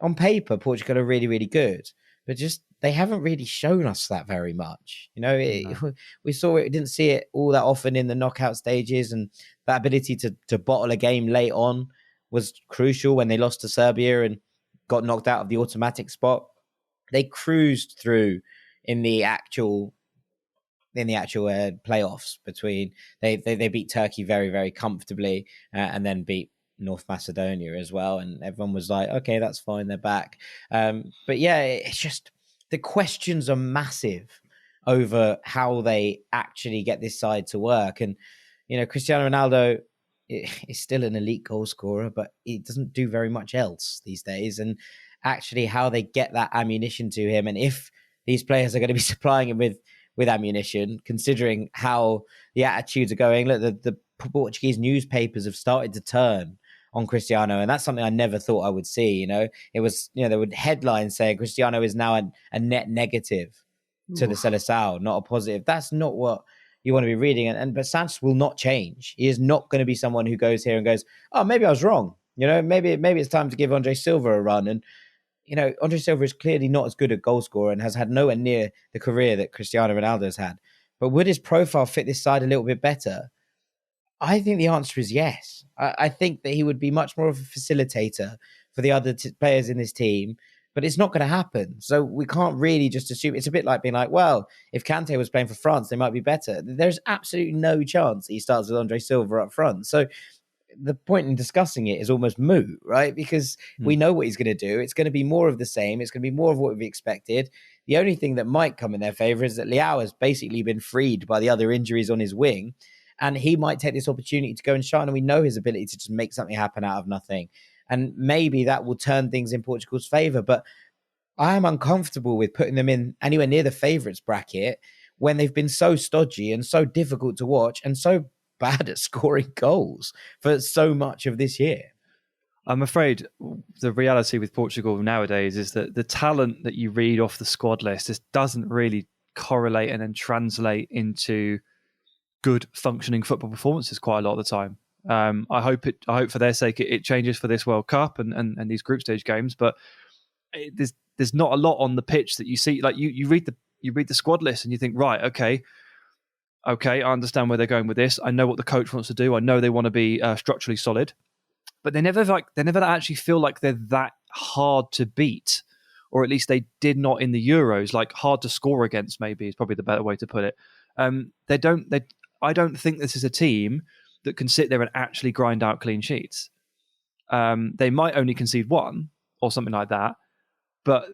on paper, Portugal are really, really good, but just they haven't really shown us that very much. We saw it, didn't see it all that often in the knockout stages, and that ability to bottle a game late on was crucial when they lost to Serbia and got knocked out of the automatic spot. They cruised through in the actual playoffs between they beat Turkey very, very comfortably and then beat North Macedonia as well, and everyone was like, okay, that's fine, they're back. But yeah, it's just the questions are massive over how they actually get this side to work. And Cristiano Ronaldo is still an elite goal scorer, but he doesn't do very much else these days. And actually how they get that ammunition to him, and if these players are going to be supplying him with ammunition, considering how the attitudes are going. Look, the Portuguese newspapers have started to turn on Cristiano, and that's something I never thought I would see. It was, there were headlines saying Cristiano is now a net negative to the Seleção, not a positive. That's not what you want to be reading. But Santos will not change. He is not going to be someone who goes here and goes, oh, maybe I was wrong. Maybe it's time to give Andre Silva a run. And Andre Silva is clearly not as good a goal scorer and has had nowhere near the career that Cristiano Ronaldo has had. But would his profile fit this side a little bit better? I think the answer is yes. I think that he would be much more of a facilitator for the other players in this team, but it's not going to happen. So we can't really just assume. It's a bit like being like, well, if Kante was playing for France, they might be better. There's absolutely no chance he starts with Andre Silva up front. So the point in discussing it is almost moot, right? Because we know what he's going to do. It's going to be more of the same. It's going to be more of what we've expected. The only thing that might come in their favour is that Leao has basically been freed by the other injuries on his wing, and he might take this opportunity to go and shine, and we know his ability to just make something happen out of nothing. And maybe that will turn things in Portugal's favour, but I am uncomfortable with putting them in anywhere near the favourites bracket when they've been so stodgy and so difficult to watch and so bad at scoring goals for so much of this year. I'm afraid the reality with Portugal nowadays is that the talent that you read off the squad list just doesn't really correlate and then translate into good functioning football performances quite a lot of the time. I hope for their sake it changes for this World Cup and these group stage games, but there's not a lot on the pitch that you see. Like you read the squad list and you think, right, okay, I understand where they're going with this. I know what the coach wants to do. I know they want to be structurally solid, but they never actually feel like they're that hard to beat, or at least they did not in the Euros. Like hard to score against, maybe is probably the better way to put it. I don't think this is a team that can sit there and actually grind out clean sheets. They might only concede one or something like that, but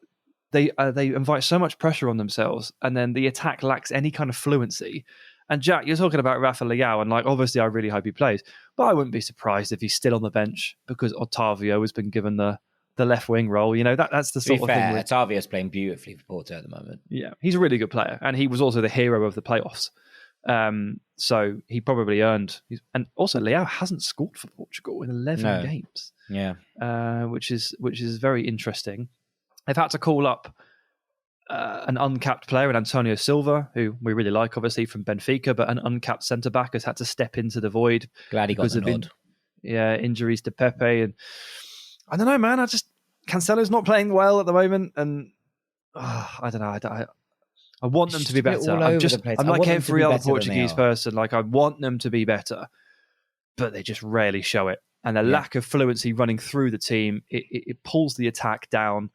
they invite so much pressure on themselves, and then the attack lacks any kind of fluency. And Jack, you're talking about Rafa Leao, and obviously I really hope he plays, but I wouldn't be surprised if he's still on the bench because Otavio has been given the left wing role. That's the sort of thing. Otavio's playing beautifully for Porto at the moment. Yeah, he's a really good player, and he was also the hero of the playoffs. So he probably earned, and also Leao hasn't scored for Portugal in 11 games. Yeah, which is very interesting. They've had to call up an uncapped player in Antonio Silva, who we really like, obviously from Benfica, but an uncapped centre back has had to step into the void. Glad he got the nod. Injuries to Pepe, and I don't know, man. Cancelo's not playing well at the moment, and I don't know. I want them to be better. I'm like every other Portuguese person. I want them to be better, but they just rarely show it. And the lack of fluency running through the team, it pulls the attack down.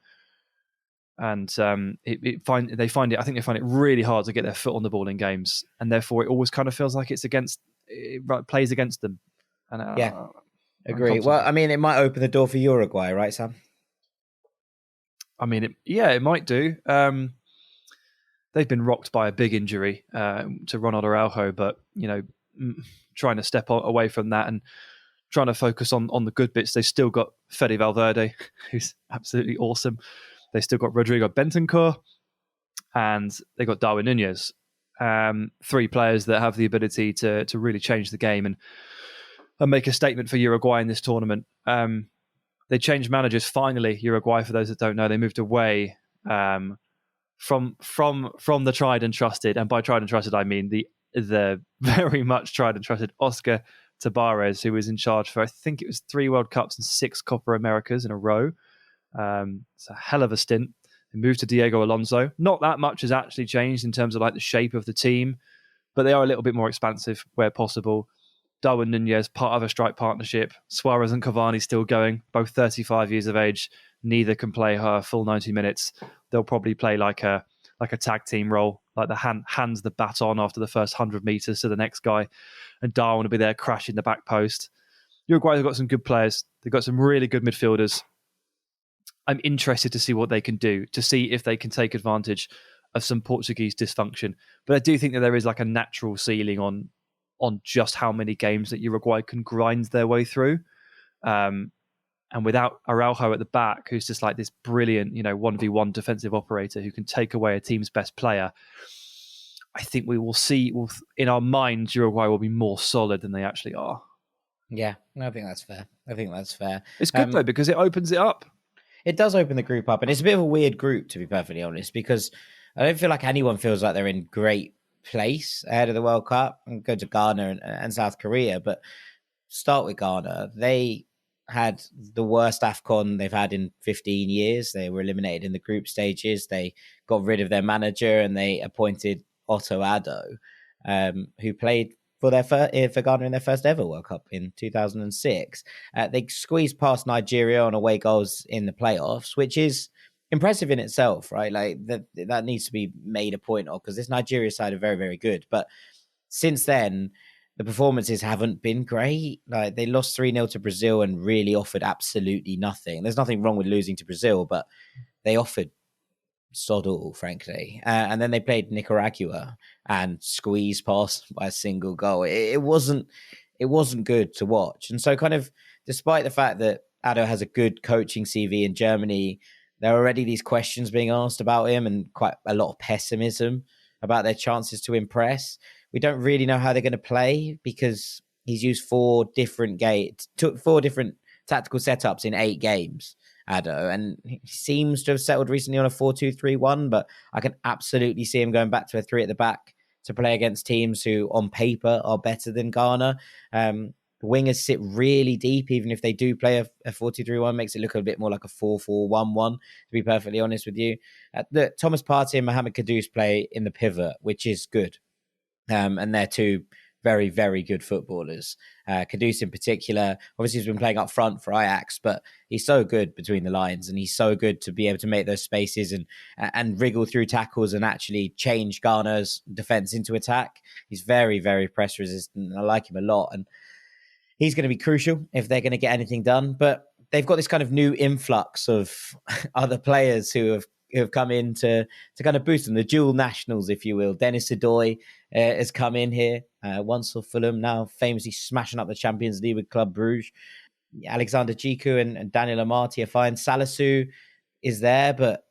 And they find it really hard to get their foot on the ball in games, and therefore it always kind of feels like it plays against them. And agree. Well, it might open the door for Uruguay, right, Sam? It might do. They've been rocked by a big injury to Ronald Araujo, but trying to step away from that and trying to focus on the good bits. They've still got Fede Valverde, who's absolutely awesome. They still got Rodrigo Bentancur, and they got Darwin Núñez. 3 players that have the ability to really change the game and make a statement for Uruguay in this tournament. They changed managers finally. Uruguay, for those that don't know, they moved away from the tried and trusted, and by tried and trusted I mean the very much tried and trusted Oscar Tabarez, who was in charge for I think it was 3 World Cups and 6 Copa Americas in a row. It's a hell of a stint. They moved to Diego Alonso. Not that much has actually changed in terms of the shape of the team, but they are a little bit more expansive where possible. Darwin Núñez, part of a strike partnership. Suarez and Cavani still going, both 35 years of age. Neither can play her full 90 minutes. They'll probably play like a tag team role, like the hands the baton after the first 100 meters to the next guy, and Darwin will be there crashing the back post. Uruguay have got some good players. They've got some really good midfielders. I'm interested to see what they can do, to see if they can take advantage of some Portuguese dysfunction. But I do think that there is a natural ceiling on on just how many games that Uruguay can grind their way through. And without Araujo at the back, who's just like this brilliant, 1v1 defensive operator who can take away a team's best player, I think we will see, in our minds, Uruguay will be more solid than they actually are. Yeah, I think that's fair. It's good though, because it opens it up. It does open the group up, and it's a bit of a weird group, to be perfectly honest, because I don't feel like anyone feels like they're in great place ahead of the World Cup. And go to Ghana and South Korea, but start with Ghana. They had the worst AFCON they've had in 15 years. They were eliminated in the group stages. They got rid of their manager and they appointed Otto Addo, who played for Ghana in their first ever World Cup in 2006. They squeezed past Nigeria on away goals in the playoffs, which is impressive in itself, right? Like that needs to be made a point of, because this Nigeria side are very, very good. But since then, the performances haven't been great. Like they lost 3-0 to Brazil and really offered absolutely nothing. There's nothing wrong with losing to Brazil, but they offered sod all, frankly. And then they played Nicaragua and squeezed past by a single goal. It wasn't good to watch. And so kind of, despite the fact that Addo has a good coaching CV in Germany, there are already these questions being asked about him and quite a lot of pessimism about their chances to impress. We don't really know how they're going to play because he's used 4 different tactical setups in 8 games, Addo, and he seems to have settled recently on a 4-2-3-1, but I can absolutely see him going back to a 3 at the back to play against teams who on paper are better than Ghana. The wingers sit really deep, even if they do play a 4-2-3-1, makes it look a bit more like a 4-4-1-1, to be perfectly honest with you. Thomas Partey and Mohamed Kudus play in the pivot, which is good. And they're 2 very, very good footballers. Kudus in particular, obviously he's been playing up front for Ajax, but he's so good between the lines and he's so good to be able to make those spaces and wriggle through tackles and actually change Ghana's defense into attack. He's very, very press resistant. I like him a lot. And he's going to be crucial if they're going to get anything done. But they've got this kind of new influx of other players who have come in to kind of boost them, the dual nationals, if you will. Dennis Adoy has come in here, once for Fulham, now famously smashing up the Champions League with Club Brugge. Alexander Djiku and Daniel Amati are fine. Salisu is there, but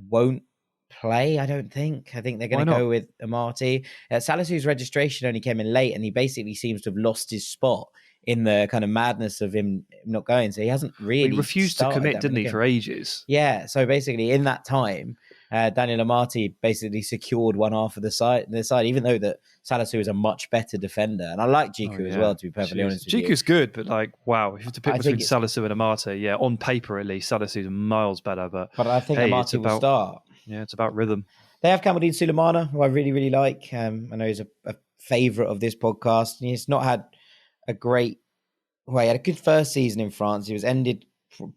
won't play, I don't think. I think they're going to go with Amati. Salisu's registration only came in late, and he basically seems to have lost his spot in the kind of madness of him not going. So he hasn't really He refused to commit, didn't he, for ages? Yeah. So basically in that time, Daniel Amati basically secured one half of the side, even though that Salisu is a much better defender. And I like Djiku as well, to be perfectly honest with you. Djiku's good, but wow, if you have to pick between Salisu and Amati, on paper at least, Salisu's miles better. But I think Amati will start. Yeah, it's about rhythm. They have Kamaldeen Sulemana, who I really, really like. I know he's a favourite of this podcast. He's not had a great... Well, he had a good first season in France. He was ended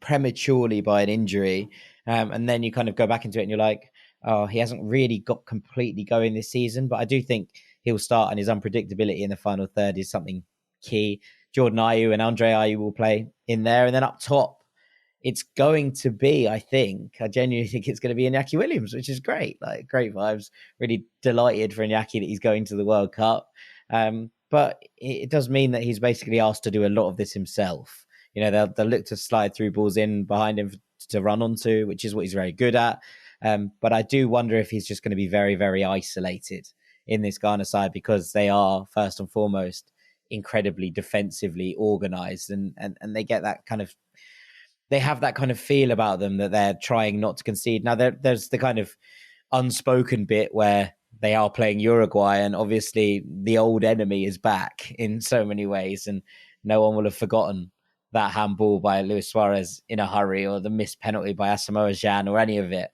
prematurely by an injury. And then you kind of go back into it and you're like, oh, he hasn't really got completely going this season. But I do think he'll start, and his unpredictability in the final third is something key. Jordan Ayew and Andre Ayew will play in there. And then up top, it's going to be, I genuinely think it's going to be Iñaki Williams, which is great. Like, great vibes. Really delighted for Iñaki that he's going to the World Cup. But it does mean that he's basically asked to do a lot of this himself. They'll look to slide through balls in behind him to run onto, which is what he's very good at. But I do wonder if he's just going to be very, very isolated in this Ghana side, because they are, first and foremost, incredibly defensively organised. And they get that kind of... They have that kind of feel about them that they're trying not to concede. Now, there's the kind of unspoken bit where they are playing Uruguay, and obviously the old enemy is back in so many ways, and no one will have forgotten that handball by Luis Suarez in a hurry, or the missed penalty by Asamoah Gyan, or any of it.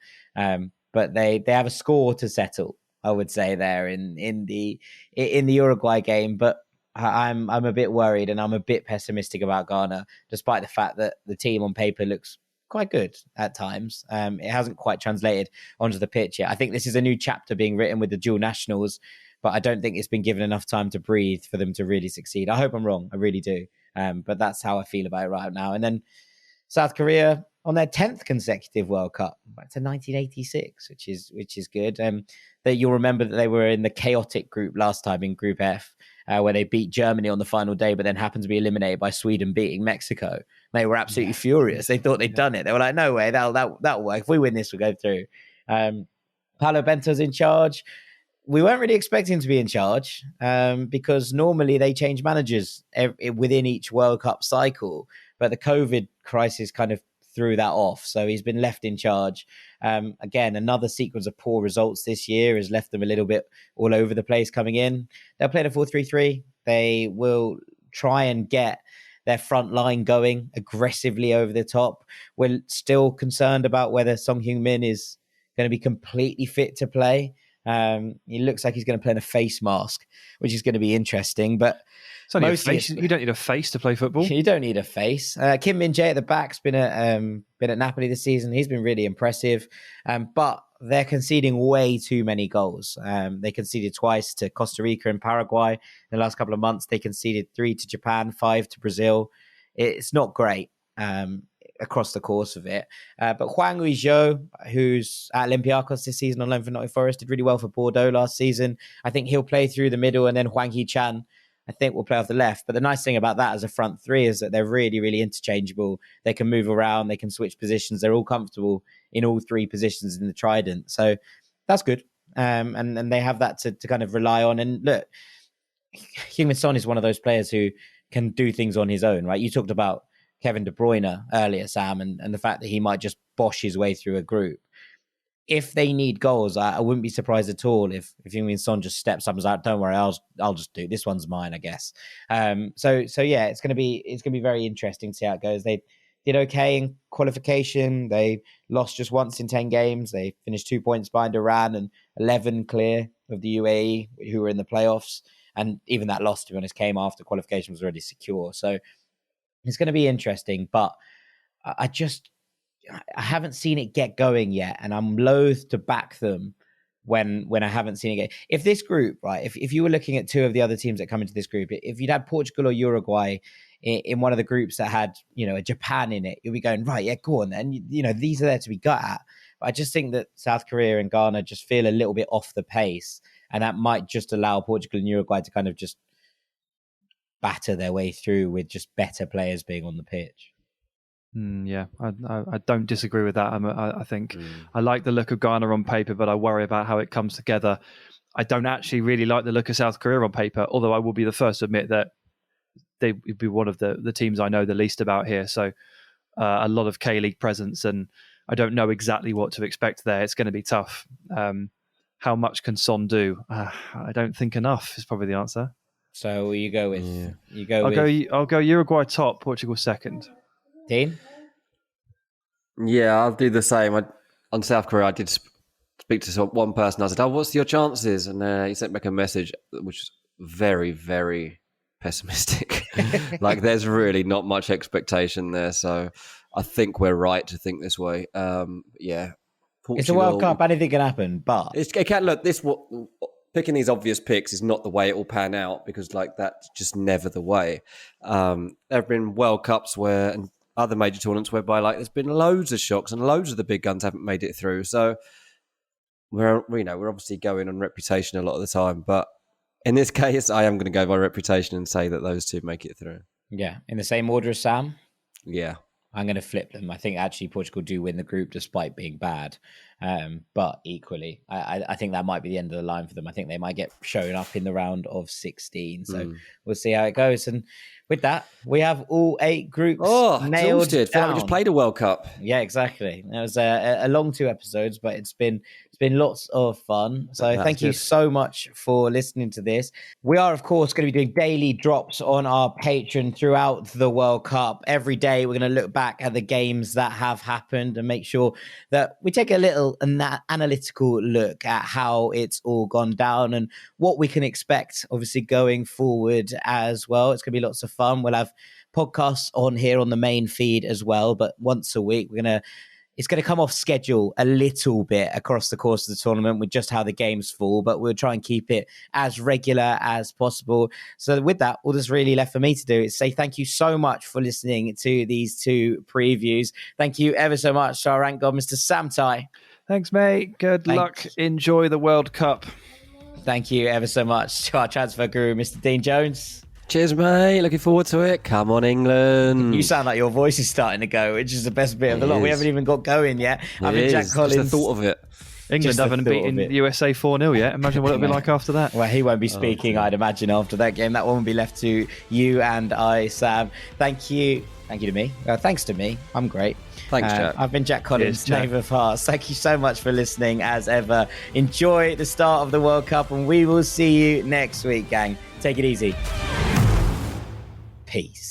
But they have a score to settle, I would say, there in the Uruguay game. But I'm a bit worried, and I'm a bit pessimistic about Ghana, despite the fact that the team on paper looks quite good at times. It hasn't quite translated onto the pitch yet. I think this is a new chapter being written with the dual nationals, but I don't think it's been given enough time to breathe for them to really succeed. I hope I'm wrong. I really do. But that's how I feel about it right now. And then South Korea on their 10th consecutive World Cup, back to 1986, which is good. That you'll remember that they were in the chaotic group last time in Group F, where they beat Germany on the final day, but then happened to be eliminated by Sweden beating Mexico. They were absolutely furious. They thought they'd done it. They were like, no way, that'll work. If we win this, we'll go through. Paulo Bento's in charge. We weren't really expecting him to be in charge because normally they change managers within each World Cup cycle. But the COVID crisis kind of threw that off. So he's been left in charge. Again, another sequence of poor results this year has left them a little bit all over the place coming in. They'll play the 4-3-3. They will try and get their front line going aggressively over the top. We're still concerned about whether Song Heung-min is going to be completely fit to play. He looks like he's going to play in a face mask, which is going to be interesting. But it's only a face. You don't need a face to play football. You don't need a face. Kim Min-jae at the back's been at Napoli this season. He's been really impressive. But they're conceding way too many goals. They conceded twice to Costa Rica and Paraguay in the last couple of months. They conceded 3 to Japan, 5 to Brazil. It's not great across the course of it. But Hwang Ui-jo, who's at Olympiacos this season on loan for Nottingham Forest, did really well for Bordeaux last season. I think he'll play through the middle, and then Hwang Hee-chan, I think, will play off the left. But the nice thing about that as a front three is that they're really, really interchangeable. They can move around. They can switch positions. They're all comfortable in all three positions in the trident. So that's good. And they have that to kind of rely on. And look, Heung-min Son is one of those players who can do things on his own, right? You talked about Kevin De Bruyne earlier, Sam, and the fact that he might just bosh his way through a group. If they need goals, I wouldn't be surprised at all if Heung-min Son just steps up and is like, "Don't worry, I'll just do it. This one's mine, I guess." So yeah, it's gonna be very interesting to see how it goes. They did okay in qualification. They lost just once in 10 games. They finished 2 points behind Iran and 11 clear of the UAE, who were in the playoffs. And even that loss, to be honest, came after qualification was already secure. So it's going to be interesting, but I haven't seen it get going yet, and I'm loath to back them when I haven't seen it get. If this group, right, if you were looking at two of the other teams that come into this group, if you'd had Portugal or Uruguay in one of the groups that had, a Japan in it, you'll be going, right, yeah, go on. And, these are there to be got at. But I just think that South Korea and Ghana just feel a little bit off the pace, and that might just allow Portugal and Uruguay to kind of just batter their way through with just better players being on the pitch. Yeah, I don't disagree with that. I think I like the look of Ghana on paper, but I worry about how it comes together. I don't actually really like the look of South Korea on paper, although I will be the first to admit that they would be one of the teams I know the least about here. So a lot of K-League presence, and I don't know exactly what to expect there. It's going to be tough. How much can Son do? I don't think enough is probably the answer. So you go with I'll go Uruguay top, Portugal second. Dean? Yeah, I'll do the same. On South Korea, I did speak to one person. I said, "Oh, what's your chances?" And he sent back a message which was very, very pessimistic. Like, there's really not much expectation there. So I think we're right to think this way. Yeah, Portugal, it's a World Cup. Anything can happen, but it can't look this. Picking these obvious picks is not the way it will pan out, because that's just never the way. There have been World Cups and other major tournaments whereby there's been loads of shocks and loads of the big guns haven't made it through. So we're obviously going on reputation a lot of the time, but in this case, I am going to go by reputation and say that those two make it through. Yeah, in the same order as Sam. Yeah, I'm going to flip them. I think actually Portugal do win the group despite being bad. But equally, I think that might be the end of the line for them. I think they might get shown up in the round of 16. So we'll see how it goes. And with that, we have all 8 groups nailed down. We just played a World Cup. Yeah, exactly. It was a long 2 episodes, but it's been lots of fun. So thank you so much for listening to this. We are, of course, going to be doing daily drops on our Patreon throughout the World Cup. Every day, we're going to look back at the games that have happened and make sure that we take a little analytical look at how it's all gone down and what we can expect, obviously, going forward as well. It's going to be lots of fun. We'll have podcasts on here on the main feed as well, but once a week, it's going to come off schedule a little bit across the course of the tournament with just how the games fall, but we'll try and keep it as regular as possible. So with that, all that's really left for me to do is say thank you so much for listening to these 2 previews. Thank you ever so much to our rank god, Mr. Sam Tai. Thanks, mate. Good luck. Enjoy the World Cup. thank you ever so much to our transfer guru, Mr. Dean Jones. Cheers, mate. Looking forward to it. Come on, England. You sound like your voice is starting to go, which is the best bit of the lot. We haven't even got going yet. I'm in Jack Collins. Just the thought of it. England haven't beaten the USA 4-0 yet. Imagine what it'll be like after that. Well, he won't be speaking, I'd imagine, after that game. That one will be left to you and I, Sam. Thank you. Thank you to me. Thanks to me. I'm great. Thanks, Jack. I've been Jack Collins, Knave of Hearts. Thank you so much for listening, as ever. Enjoy the start of the World Cup, and we will see you next week, gang. Take it easy. Peace.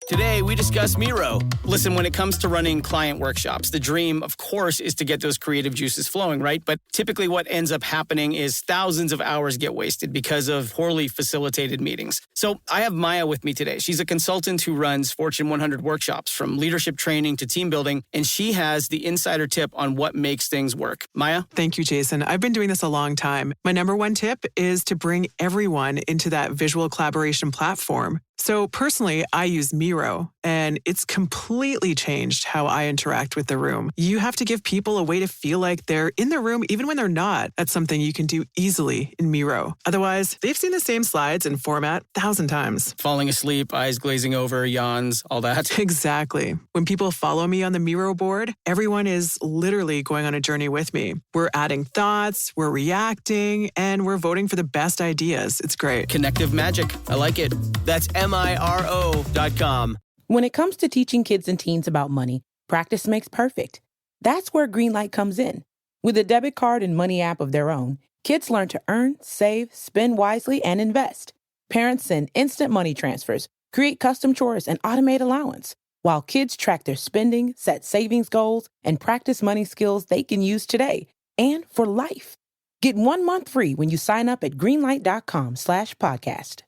Today, we discuss Miro. Listen, when it comes to running client workshops, the dream, of course, is to get those creative juices flowing, right? But typically what ends up happening is thousands of hours get wasted because of poorly facilitated meetings. So I have Maya with me today. She's a consultant who runs Fortune 100 workshops, from leadership training to team building, and she has the insider tip on what makes things work. Maya? Thank you, Jason. I've been doing this a long time. My number one tip is to bring everyone into that visual collaboration platform. So personally, I use Miro, and it's completely changed how I interact with the room. You have to give people a way to feel like they're in the room even when they're not. That's something you can do easily in Miro. Otherwise, they've seen the same slides and format 1,000 times. Falling asleep, eyes glazing over, yawns, all that. Exactly. When people follow me on the Miro board, everyone is literally going on a journey with me. We're adding thoughts, we're reacting, and we're voting for the best ideas. It's great. Connective magic. I like it. That's MIRO.com. When it comes to teaching kids and teens about money, practice makes perfect. That's where Greenlight comes in. With a debit card and money app of their own, kids learn to earn, save, spend wisely, and invest. Parents send instant money transfers, create custom chores, and automate allowance, while kids track their spending, set savings goals, and practice money skills they can use today and for life. Get 1 month free when you sign up at greenlight.com/podcast.